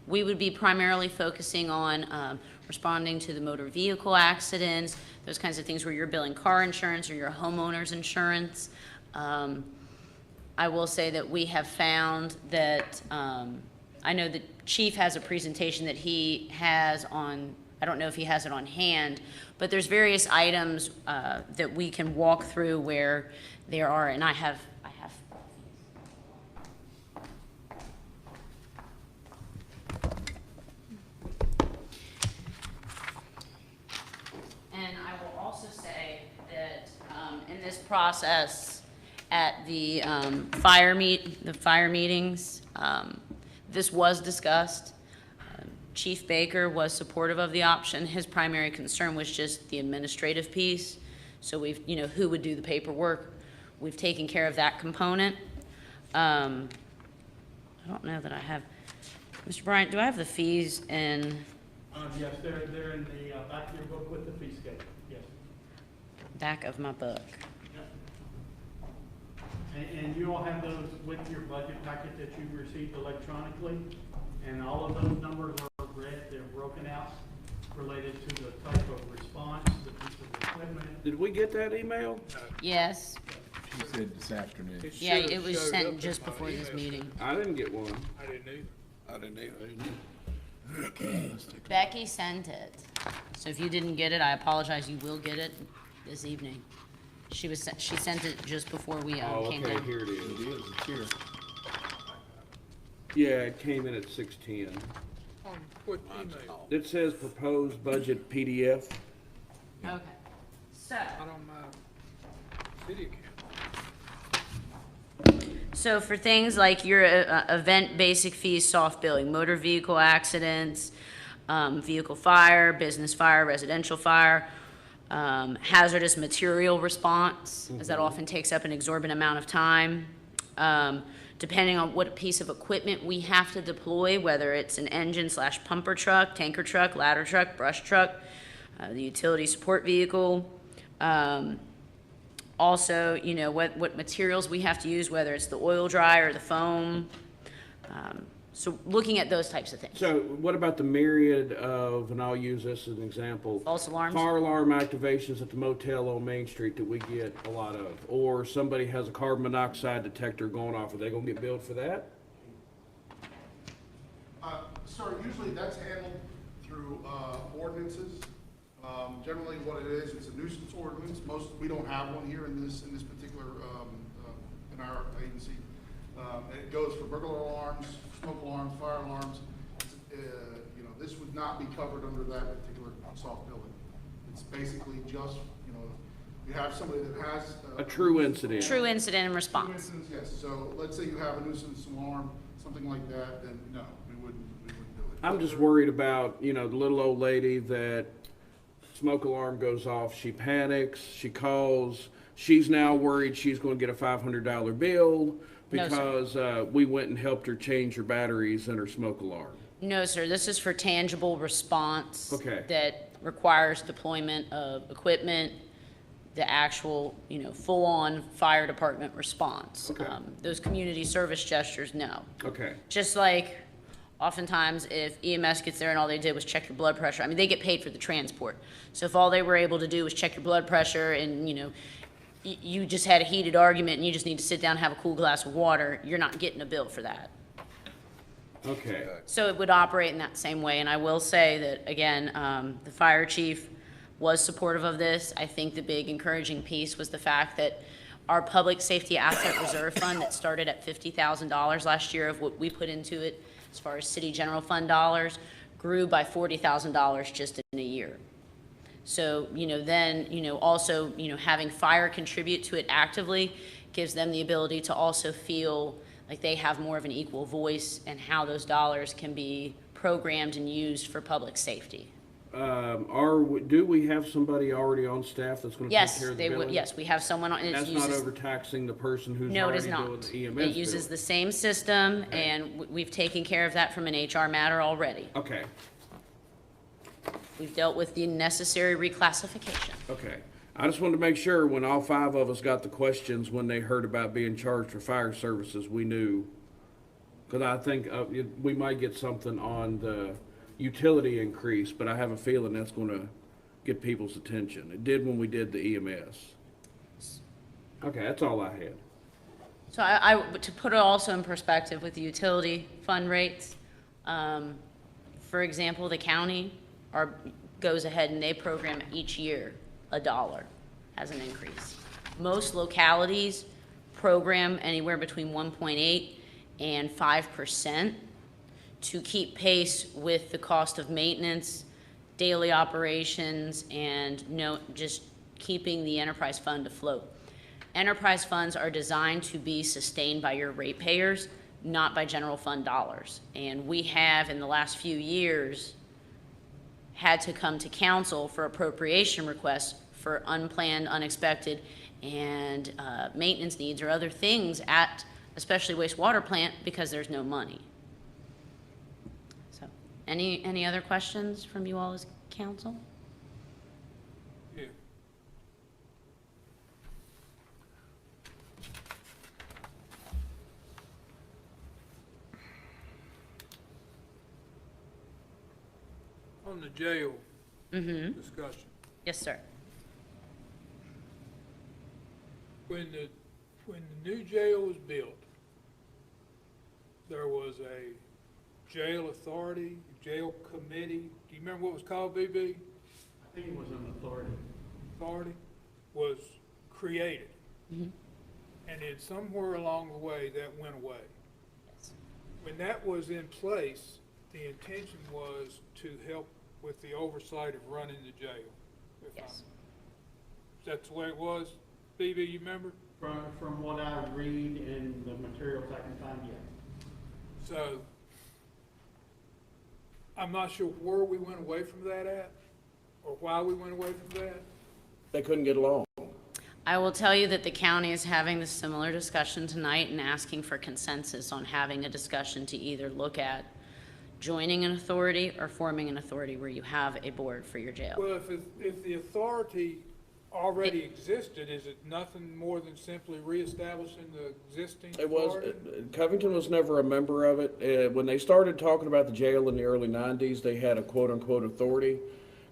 We would be primarily focusing on responding to the motor vehicle accidents, those kinds of things where you're billing car insurance or your homeowner's insurance. I will say that we have found that, I know the chief has a presentation that he has on, I don't know if he has it on hand, but there's various items that we can walk through where there are, and I have. And I will also say that in this process, at the fire meetings, this was discussed. Chief Baker was supportive of the option. His primary concern was just the administrative piece. So we've, you know, who would do the paperwork? We've taken care of that component. I don't know that I have, Mr. Bryant, do I have the fees in Yes, they're in the back of your book with the fee schedule, yes. back of my book? And you all have those with your budget packet that you received electronically, and all of those numbers are red, they're broken out, related to the type of response, the piece of equipment. Did we get that email? Yes, She said this afternoon. yeah, should've it was showed up sent in just my before this email. meeting. I didn't get one. I didn't either. I didn't either. Becky sent it. So if you didn't get it, I apologize, you will get it this evening. She sent it just before we Oh, came okay, down. here it It is. is, it's here. Yeah, it came in at 6:10. On what email? It says proposed budget PDF. Okay, so. Not on my city account. So for things like your event basic fees, soft billing, motor vehicle accidents, vehicle fire, business fire, residential fire, hazardous material response, as that often takes up an exorbitant amount of time. Depending on what piece of equipment we have to deploy, whether it's an engine/pumper truck, tanker truck, ladder truck, brush truck, the utility support vehicle. Also, you know, what materials we have to use, whether it's the oil dry or the foam. So looking at those types of things. So what about the myriad of, and I'll use this as an example. False alarms? Fire alarm activations at the motel on Main Street that we get a lot of. Or somebody has a carbon monoxide detector going off, are they gonna get billed for that? Sir, usually that's handled through ordinances. Generally what it is, it's a nuisance ordinance. We don't have one here in this particular, in our agency. And it goes for burglar alarms, smoke alarms, fire alarms. You know, this would not be covered under that particular soft billing. It's basically just, you know, you have somebody that has. A true incident. True incident and True response. incidents, yes. So let's say you have a nuisance alarm, something like that, then no, we wouldn't do it. I'm just worried about, you know, the little old lady that smoke alarm goes off, she panics, she calls, she's now worried she's gonna get a $500 bill No, sir. because we went and helped her change her batteries in her smoke alarm. No, sir, this is for tangible response. Okay. That requires deployment of equipment, the actual, you know, full-on fire department response. Okay. Those community service gestures, no. Okay, Just like oftentimes if EMS gets there and all they did was check your blood pressure, I mean, they get paid for the transport. So if all they were able to do was check your blood pressure and, you know, you just had a heated argument and you just need to sit down and have a cool glass of water, you're not getting a bill for that. okay. So it would operate in that same way, and I will say that, again, the fire chief was supportive of this. I think the big encouraging piece was the fact that our public safety asset reserve fund that started at $50,000 last year of what we put into it as far as city general fund dollars grew by $40,000 just in a year. So, you know, then, you know, also, you know, having fire contribute to it actively gives them the ability to also feel like they have more of an equal voice in how those dollars can be programmed and used for public safety. Do we have somebody already on staff that's gonna take Yes, care of the they would, billing? yes, we have someone on, and it That's not uses, overtaxing the person who's no, it is already doing not. the EMS It uses billing? the same system, and we've taken care of that from an HR matter already. Okay, We've dealt with the necessary reclassification. okay. I just wanted to make sure when all 5 of us got the questions, when they heard about being charged for fire services, we knew. Because I think we might get something on the utility increase, but I have a feeling that's gonna get people's attention. It did when we did the EMS. Okay, that's all I had. So to put it also in perspective with the utility fund rates, for example, the county goes ahead and they program each year $1 as an increase. Most localities program anywhere between 1.8 and 5% to keep pace with the cost of maintenance, daily operations, and just keeping the enterprise fund afloat. Enterprise funds are designed to be sustained by your ratepayers, not by general fund dollars. And we have, in the last few years, had to come to council for appropriation requests for unplanned, unexpected, and maintenance needs or other things at especially wastewater plant because there's no money. So, any other questions from you all as council? Yeah. On the jail discussion, Yes, sir. when the new jail was built, there was a jail authority, jail committee. Do you remember what it was called, BB? I think it was an authority. Authority was created. And then somewhere along the way, that went away. When that was in place, the intention was to help with the oversight of running the jail. Yes. That's the way it was? BB, you remember? From what I read in the materials I can find, yeah. So, I'm not sure where we went away from that at, or why we went away from that. They couldn't get along. I will tell you that the county is having this similar discussion tonight and asking for consensus on having a discussion to either look at joining an authority or forming an authority where you have a board for your jail. Well, if the authority already existed, is it nothing more than simply reestablishing the existing It was, authority? Covington was never a member of it. When they started talking about the jail in the early 90s, they had a quote-unquote authority.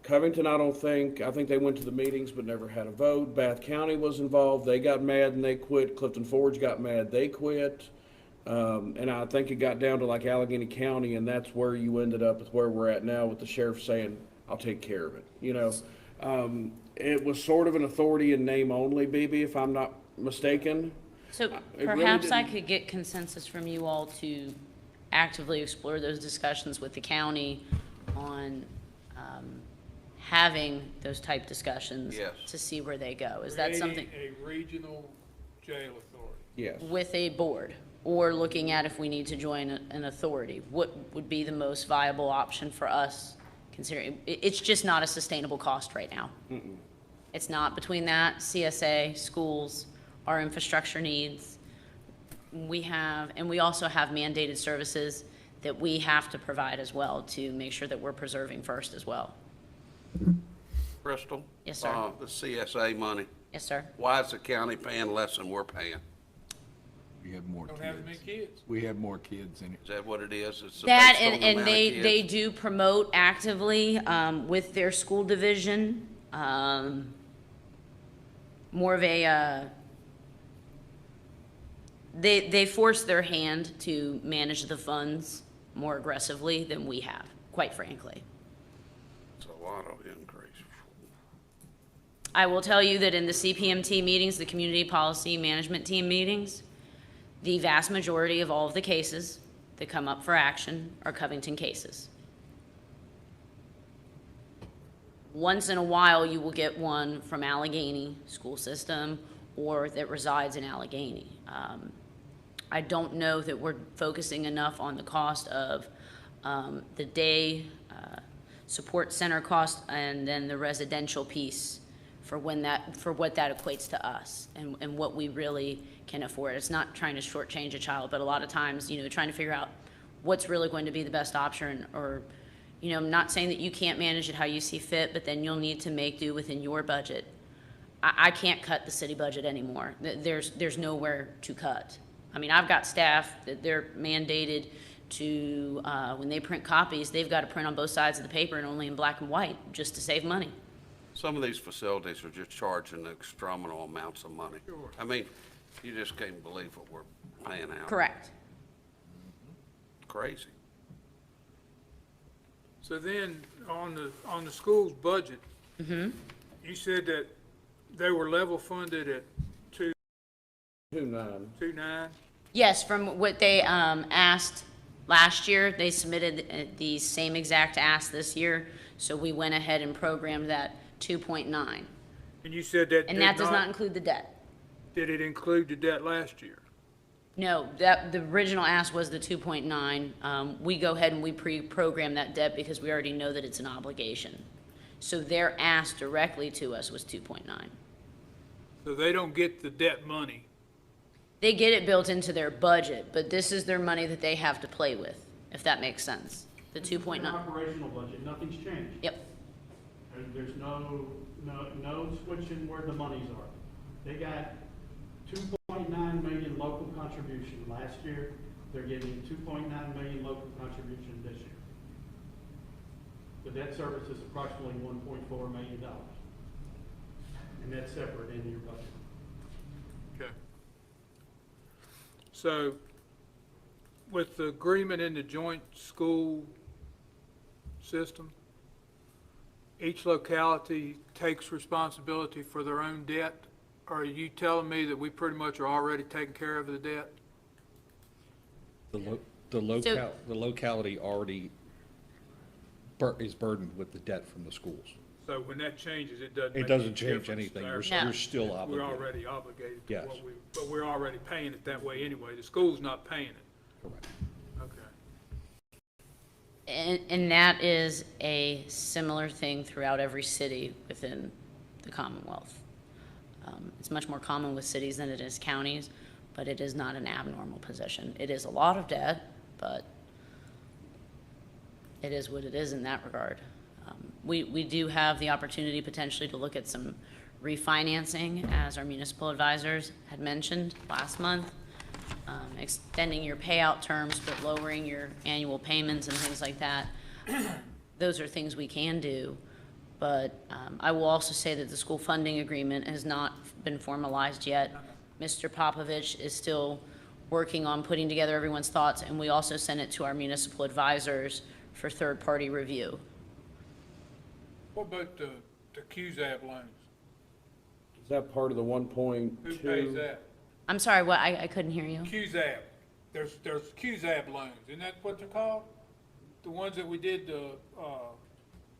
Covington, I think they went to the meetings but never had a vote. Bath County was involved. They got mad and they quit. Clifton Forge got mad. They quit. And I think it got down to like Allegheny County, and that's where you ended up with where we're at now with the sheriff saying, I'll take care of it. You know, it was sort of an authority in name only, BB, if I'm not mistaken. So really perhaps I didn't- could get consensus from you all to actively explore those discussions with the county on having those type discussions. Yes. To see where they go. Is that something Creating a regional jail authority. Yes. with a board? Or looking at if we need to join an authority? What would be the most viable option for us, considering, it's just not a sustainable cost right now. It's not. Between that, CSA, schools, our infrastructure needs, we also have mandated services that we have to provide as well to make sure that we're preserving first as well. Crystal? Yes, sir. The CSA money, Yes, sir? why is the county paying less than we're paying? We have more Don't have as many kids. kids. We have more kids in it. Is that what it is? It's That, based on and, the and amount of they kids? do promote actively, with their school division, more of a, they force their hand to manage the funds more aggressively than we have, quite frankly. It's a lot of increase. I will tell you that in the CPMT meetings, the Community Policy Management Team meetings, the vast majority of all of the cases that come up for action are Covington cases. Once in a while, you will get one from Allegheny School System or that resides in Allegheny. I don't know that we're focusing enough on the cost of the day support center cost, and then the residential piece for what that equates to us and what we really can afford. It's not trying to shortchange a child, but a lot of times, trying to figure out what's really going to be the best option, or, I'm not saying that you can't manage it how you see fit, but then you'll need to make do within your budget. I can't cut the city budget anymore. There's nowhere to cut. I mean, I've got staff that they're mandated to, when they print copies, they've got to print on both sides of the paper and only in black and white just to save money. Some of these facilities are just charging exorbitant amounts of money. I mean, you just can't believe what we're paying out. Correct. Crazy. So then, on the school's budget, you said that they were level funded at 2.9. 2.9? Yes, from what they asked last year, they submitted the same exact ask this year, so we went ahead and programmed that 2.9. And you said that And that does not include the debt. Did it include the debt last year? No, the original ask was the 2.9. We go ahead and we pre-program that debt because we already know that it's an obligation. So their ask directly to us was 2.9. So they don't get the debt money. They get it built into their budget, but this is their money that they have to play with, if that makes sense. The This is 2.9. their operational budget, nothing's changed. Yep. There's no switching where the monies are. They got 2.9 million local contribution last year. They're getting 2.9 million local contribution this year. The debt service is approximately $1.4 million. And that's separate in your budget. Okay. So, with the agreement in the joint school system, each locality takes responsibility for their own debt? Or are you telling me that we pretty much are already taking care of the debt? The locality already is burdened with the debt from the schools. So when that changes, it doesn't It make doesn't any change difference anything. to our- You're still We're obligated. already obligated to Yes. but we're already paying it that way anyway. The school's not paying it. Correct. Okay. And that is a similar thing throughout every city within the Commonwealth. It's much more common with cities than it is counties, but it is not an abnormal position. It is a lot of debt, but it is what it is in that regard. We do have the opportunity potentially to look at some refinancing, as our municipal advisors had mentioned last month, extending your payout terms, but lowering your annual payments and things like that. Those are things we can do. But I will also say that the school funding agreement has not been formalized yet. Mr. Popovich is still working on putting together everyone's thoughts, and we also sent it to our municipal advisors for third-party review. What about the QZAB loans? Is that part of the 1.2? Who pays that? I'm sorry, what? I couldn't hear you. QZAB. There's QZAB loans. Isn't that what they're called? The ones that we did the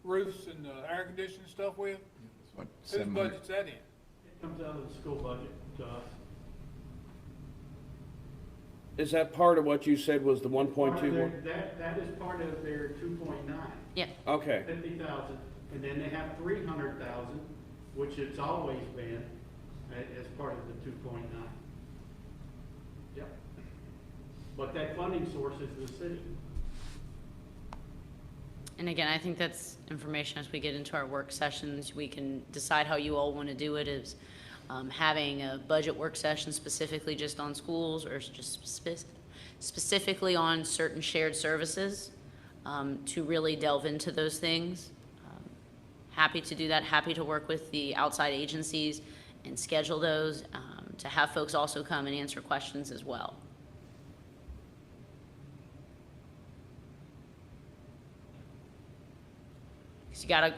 roofs and the air conditioning stuff with? What, Whose 700? budget's that in? It comes out of the school budget to us. Is that part of what you said was the 1.2? That is part of their 2.9, Yeah. Okay, 50,000, and then they have 300,000, which it's always been as part of the 2.9. Yep. But that funding source is the city. And again, I think that's information as we get into our work sessions, we can decide how you all want to do it, is having a budget work session specifically just on schools, or just specifically on certain shared services, to really delve into those things. Happy to do that, happy to work with the outside agencies and schedule those, to have folks also come and answer questions as well.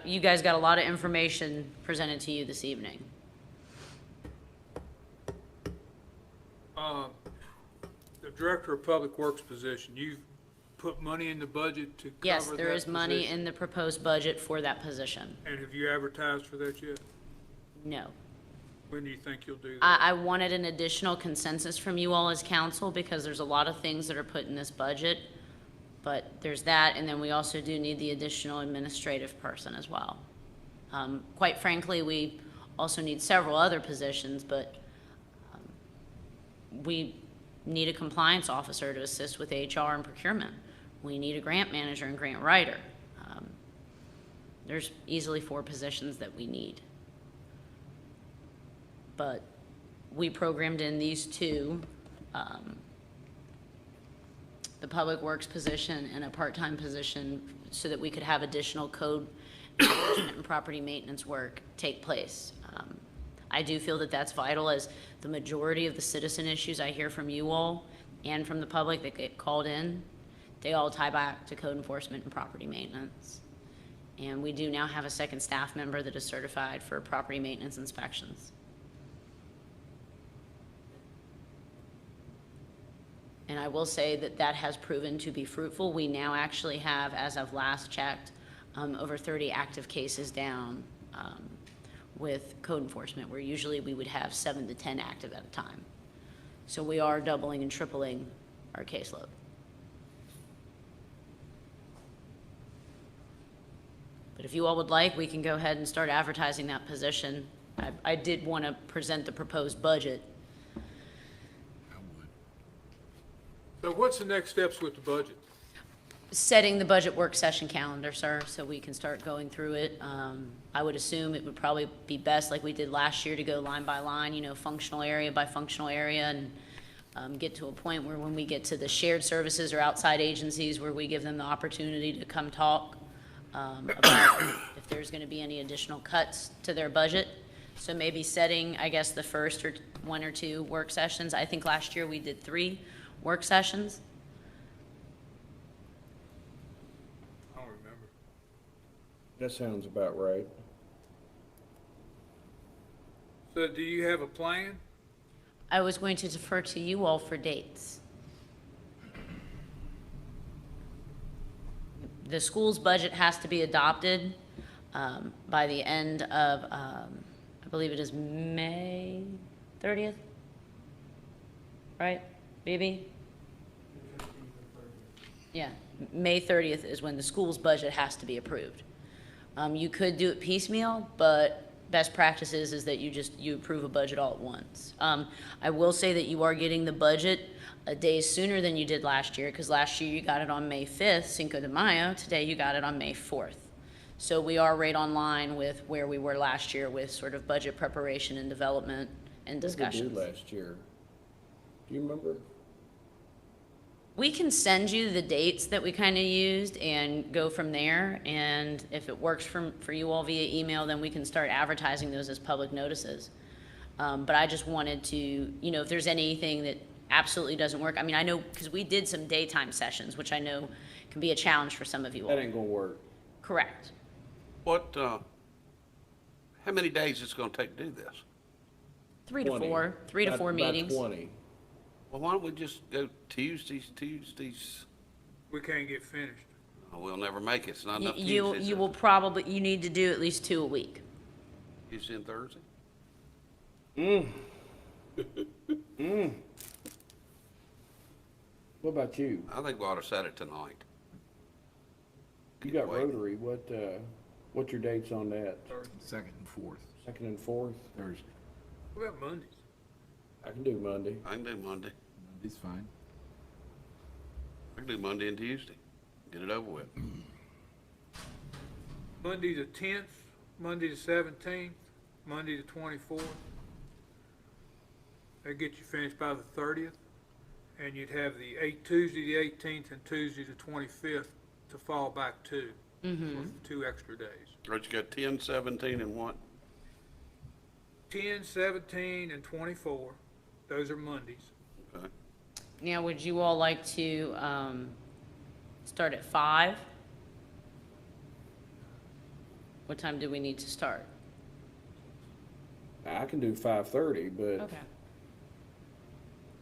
You guys got a lot of information presented to you this evening. The Director of Public Works position, you've put money in the budget to cover that Yes, there is money position? in the proposed budget for that position. And have you advertised for that yet? No. When do you think you'll do that? I wanted an additional consensus from you all as council, because there's a lot of things that are put in this budget But there's that, and then we also do need the additional administrative person as well. Quite frankly, we also need several other positions, but we need a compliance officer to assist with HR and procurement. We need a grant manager and grant writer. There's easily 4 positions that we need. But we programmed in these 2, the public works position and a part-time position, so that we could have additional code enforcement and property maintenance work take place. I do feel that that's vital, as the majority of the citizen issues I hear from you all and from the public that get called in, they all tie back to code enforcement and property maintenance. And we do now have a second staff member that is certified for property maintenance inspections. And I will say that that has proven to be fruitful. We now actually have, as of last checked, over 30 active cases down with code enforcement, where usually we would have 7 to 10 active at a time. So we are doubling and tripling our caseload. But if you all would like, we can go ahead and start advertising that position. I did want to present the proposed budget. So what's the next steps with the budget? Setting the budget work session calendar, sir, so we can start going through it. I would assume it would probably be best, like we did last year, to go line by line, you know, functional area by functional area, and get to a point where when we get to the shared services or outside agencies, where we give them the opportunity to come talk about if there's going to be any additional cuts to their budget. So maybe setting, I guess, the first or 1 or 2 work sessions. I think last year we did 3 work sessions. I don't remember. That sounds about right. So do you have a plan? I was going to defer to you all for dates. The school's budget has to be adopted by the end of, I believe it is May 30th? Right, BB? Yeah, May 30th is when the school's budget has to be approved. You could do it piecemeal, but best practices is that you approve a budget all at once. I will say that you are getting the budget a day sooner than you did last year, because last year you got it on May 5th, Cinco de Mayo. Today you got it on May 4th. So we are right on line with where we were last year with sort of budget preparation and development and discussions. What did we do last year? Do you remember? We can send you the dates that we kind of used and go from there. And if it works for you all via email, then we can start advertising those as public notices. But I just wanted to, you know, if there's anything that absolutely doesn't work. I mean, I know, because we did some daytime sessions, which I know can be a challenge for some of you all. That ain't gonna work. Correct. What, how many days it's gonna take to do this? 3 to 4, 3 to 4 meetings. About 20. Well, why don't we just go Tuesdays? We can't get finished. Oh, we'll never make it. It's not enough You Tuesdays. will probably, you need to do at least 2 a week. Tuesday and Thursday? What about you? I think we ought to set it tonight. You got Wait. Rotary. What's your dates on that? 2nd and 4th, 2nd and 4th? Thursday. What about Mondays? I can do Monday. I can do Monday. Monday's fine. I can do Monday and Tuesday. Get it over with. Monday the 10th, Monday the 17th, Monday the 24th. That'd get you finished by the 30th. And you'd have Tuesday the 18th and Tuesday the 25th to fall back to. With 2 extra days. Right, you got 10, 17, and what? 10, 17, and 24. Those are Mondays. Okay. Now, would you all like to start at 5? What time do we need to start? I can do 5:30, but Okay.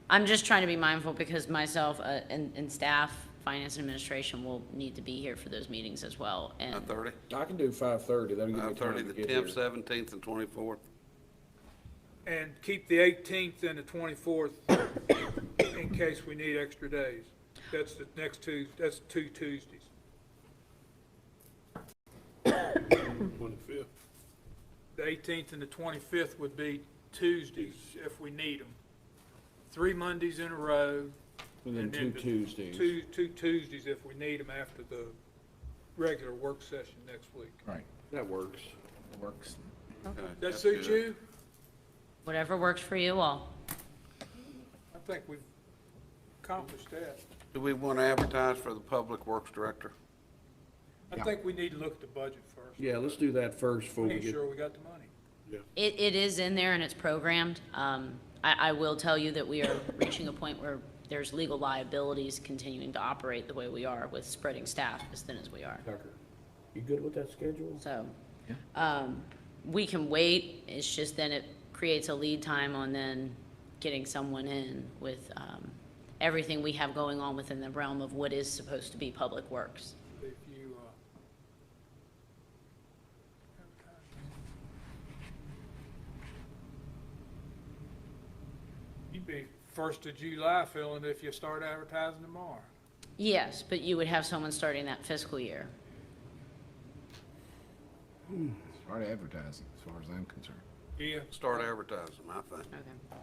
I'm just trying to be mindful, because myself and staff, finance and administration will need to be here for those meetings as well. And 5:30? I can do 5:30. That'll give me time 5:30, to the get 10th, here. 17th, and 24th. And keep the 18th and the 24th in case we need extra days. That's the next that's 2 Tuesdays. 25th. The 18th and the 25th would be Tuesdays if we need them. 3 Mondays in a row. And then 2 the Tuesdays. Two Tuesdays if we need them after the regular work session next week. Right, That works. works. Okay, That that's suit good. you? Whatever works for you all. I think we've accomplished that. Do we want to advertise for the Public Works Director? I think we need to look at the budget first. Yeah, let's do that first before we Make get. sure we got the money. It is in there and it's programmed. I will tell you that we are reaching a point where there's legal liabilities continuing to operate the way we are with spreading staff as thin as we are. Tucker, you good with that schedule? So, we can wait, it's just then it creates a lead time on then getting someone in with, everything we have going on within the realm of what is supposed to be public works. If you, you'd be 1st of July feeling if you start advertising tomorrow. Yes, but you would have someone starting that fiscal year. Start advertising, as far as I'm concerned. Yeah. Start advertising, I think. Okay.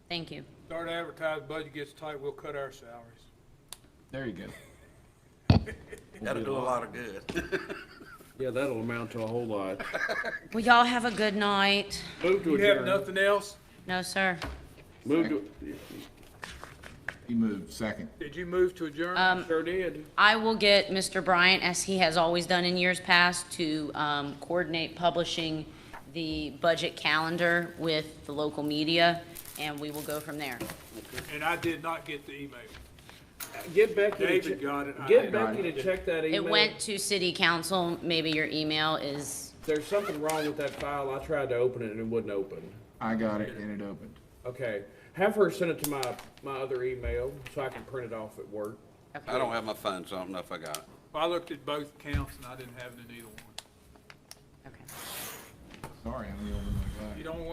Thank you. Start advertising, budget gets tight, we'll cut our salaries. There you go. That'll do a lot of good. Yeah, that'll amount to a whole lot. Well, y'all have a good night. Move to You have adjourn. nothing else? No, sir. Move to, He moved second. Did you move to adjourn? sure did. I will get Mr. Bryant, as he has always done in years past, to coordinate publishing the budget calendar with the local media, and we will go from there. And I did not get the email. Get Becky to David got it. I Get did Becky to check that email. It went to city council. Maybe your email is, There's something wrong with that file. I tried to open it and it wouldn't open. I got it, and it opened. Okay. Have her send it to my other email so I can print it off at work. I don't have my phone, so I don't know if I got it. I looked at both accounts and I didn't have it in either one. okay. Sorry, I'm the only one that got it. You don't want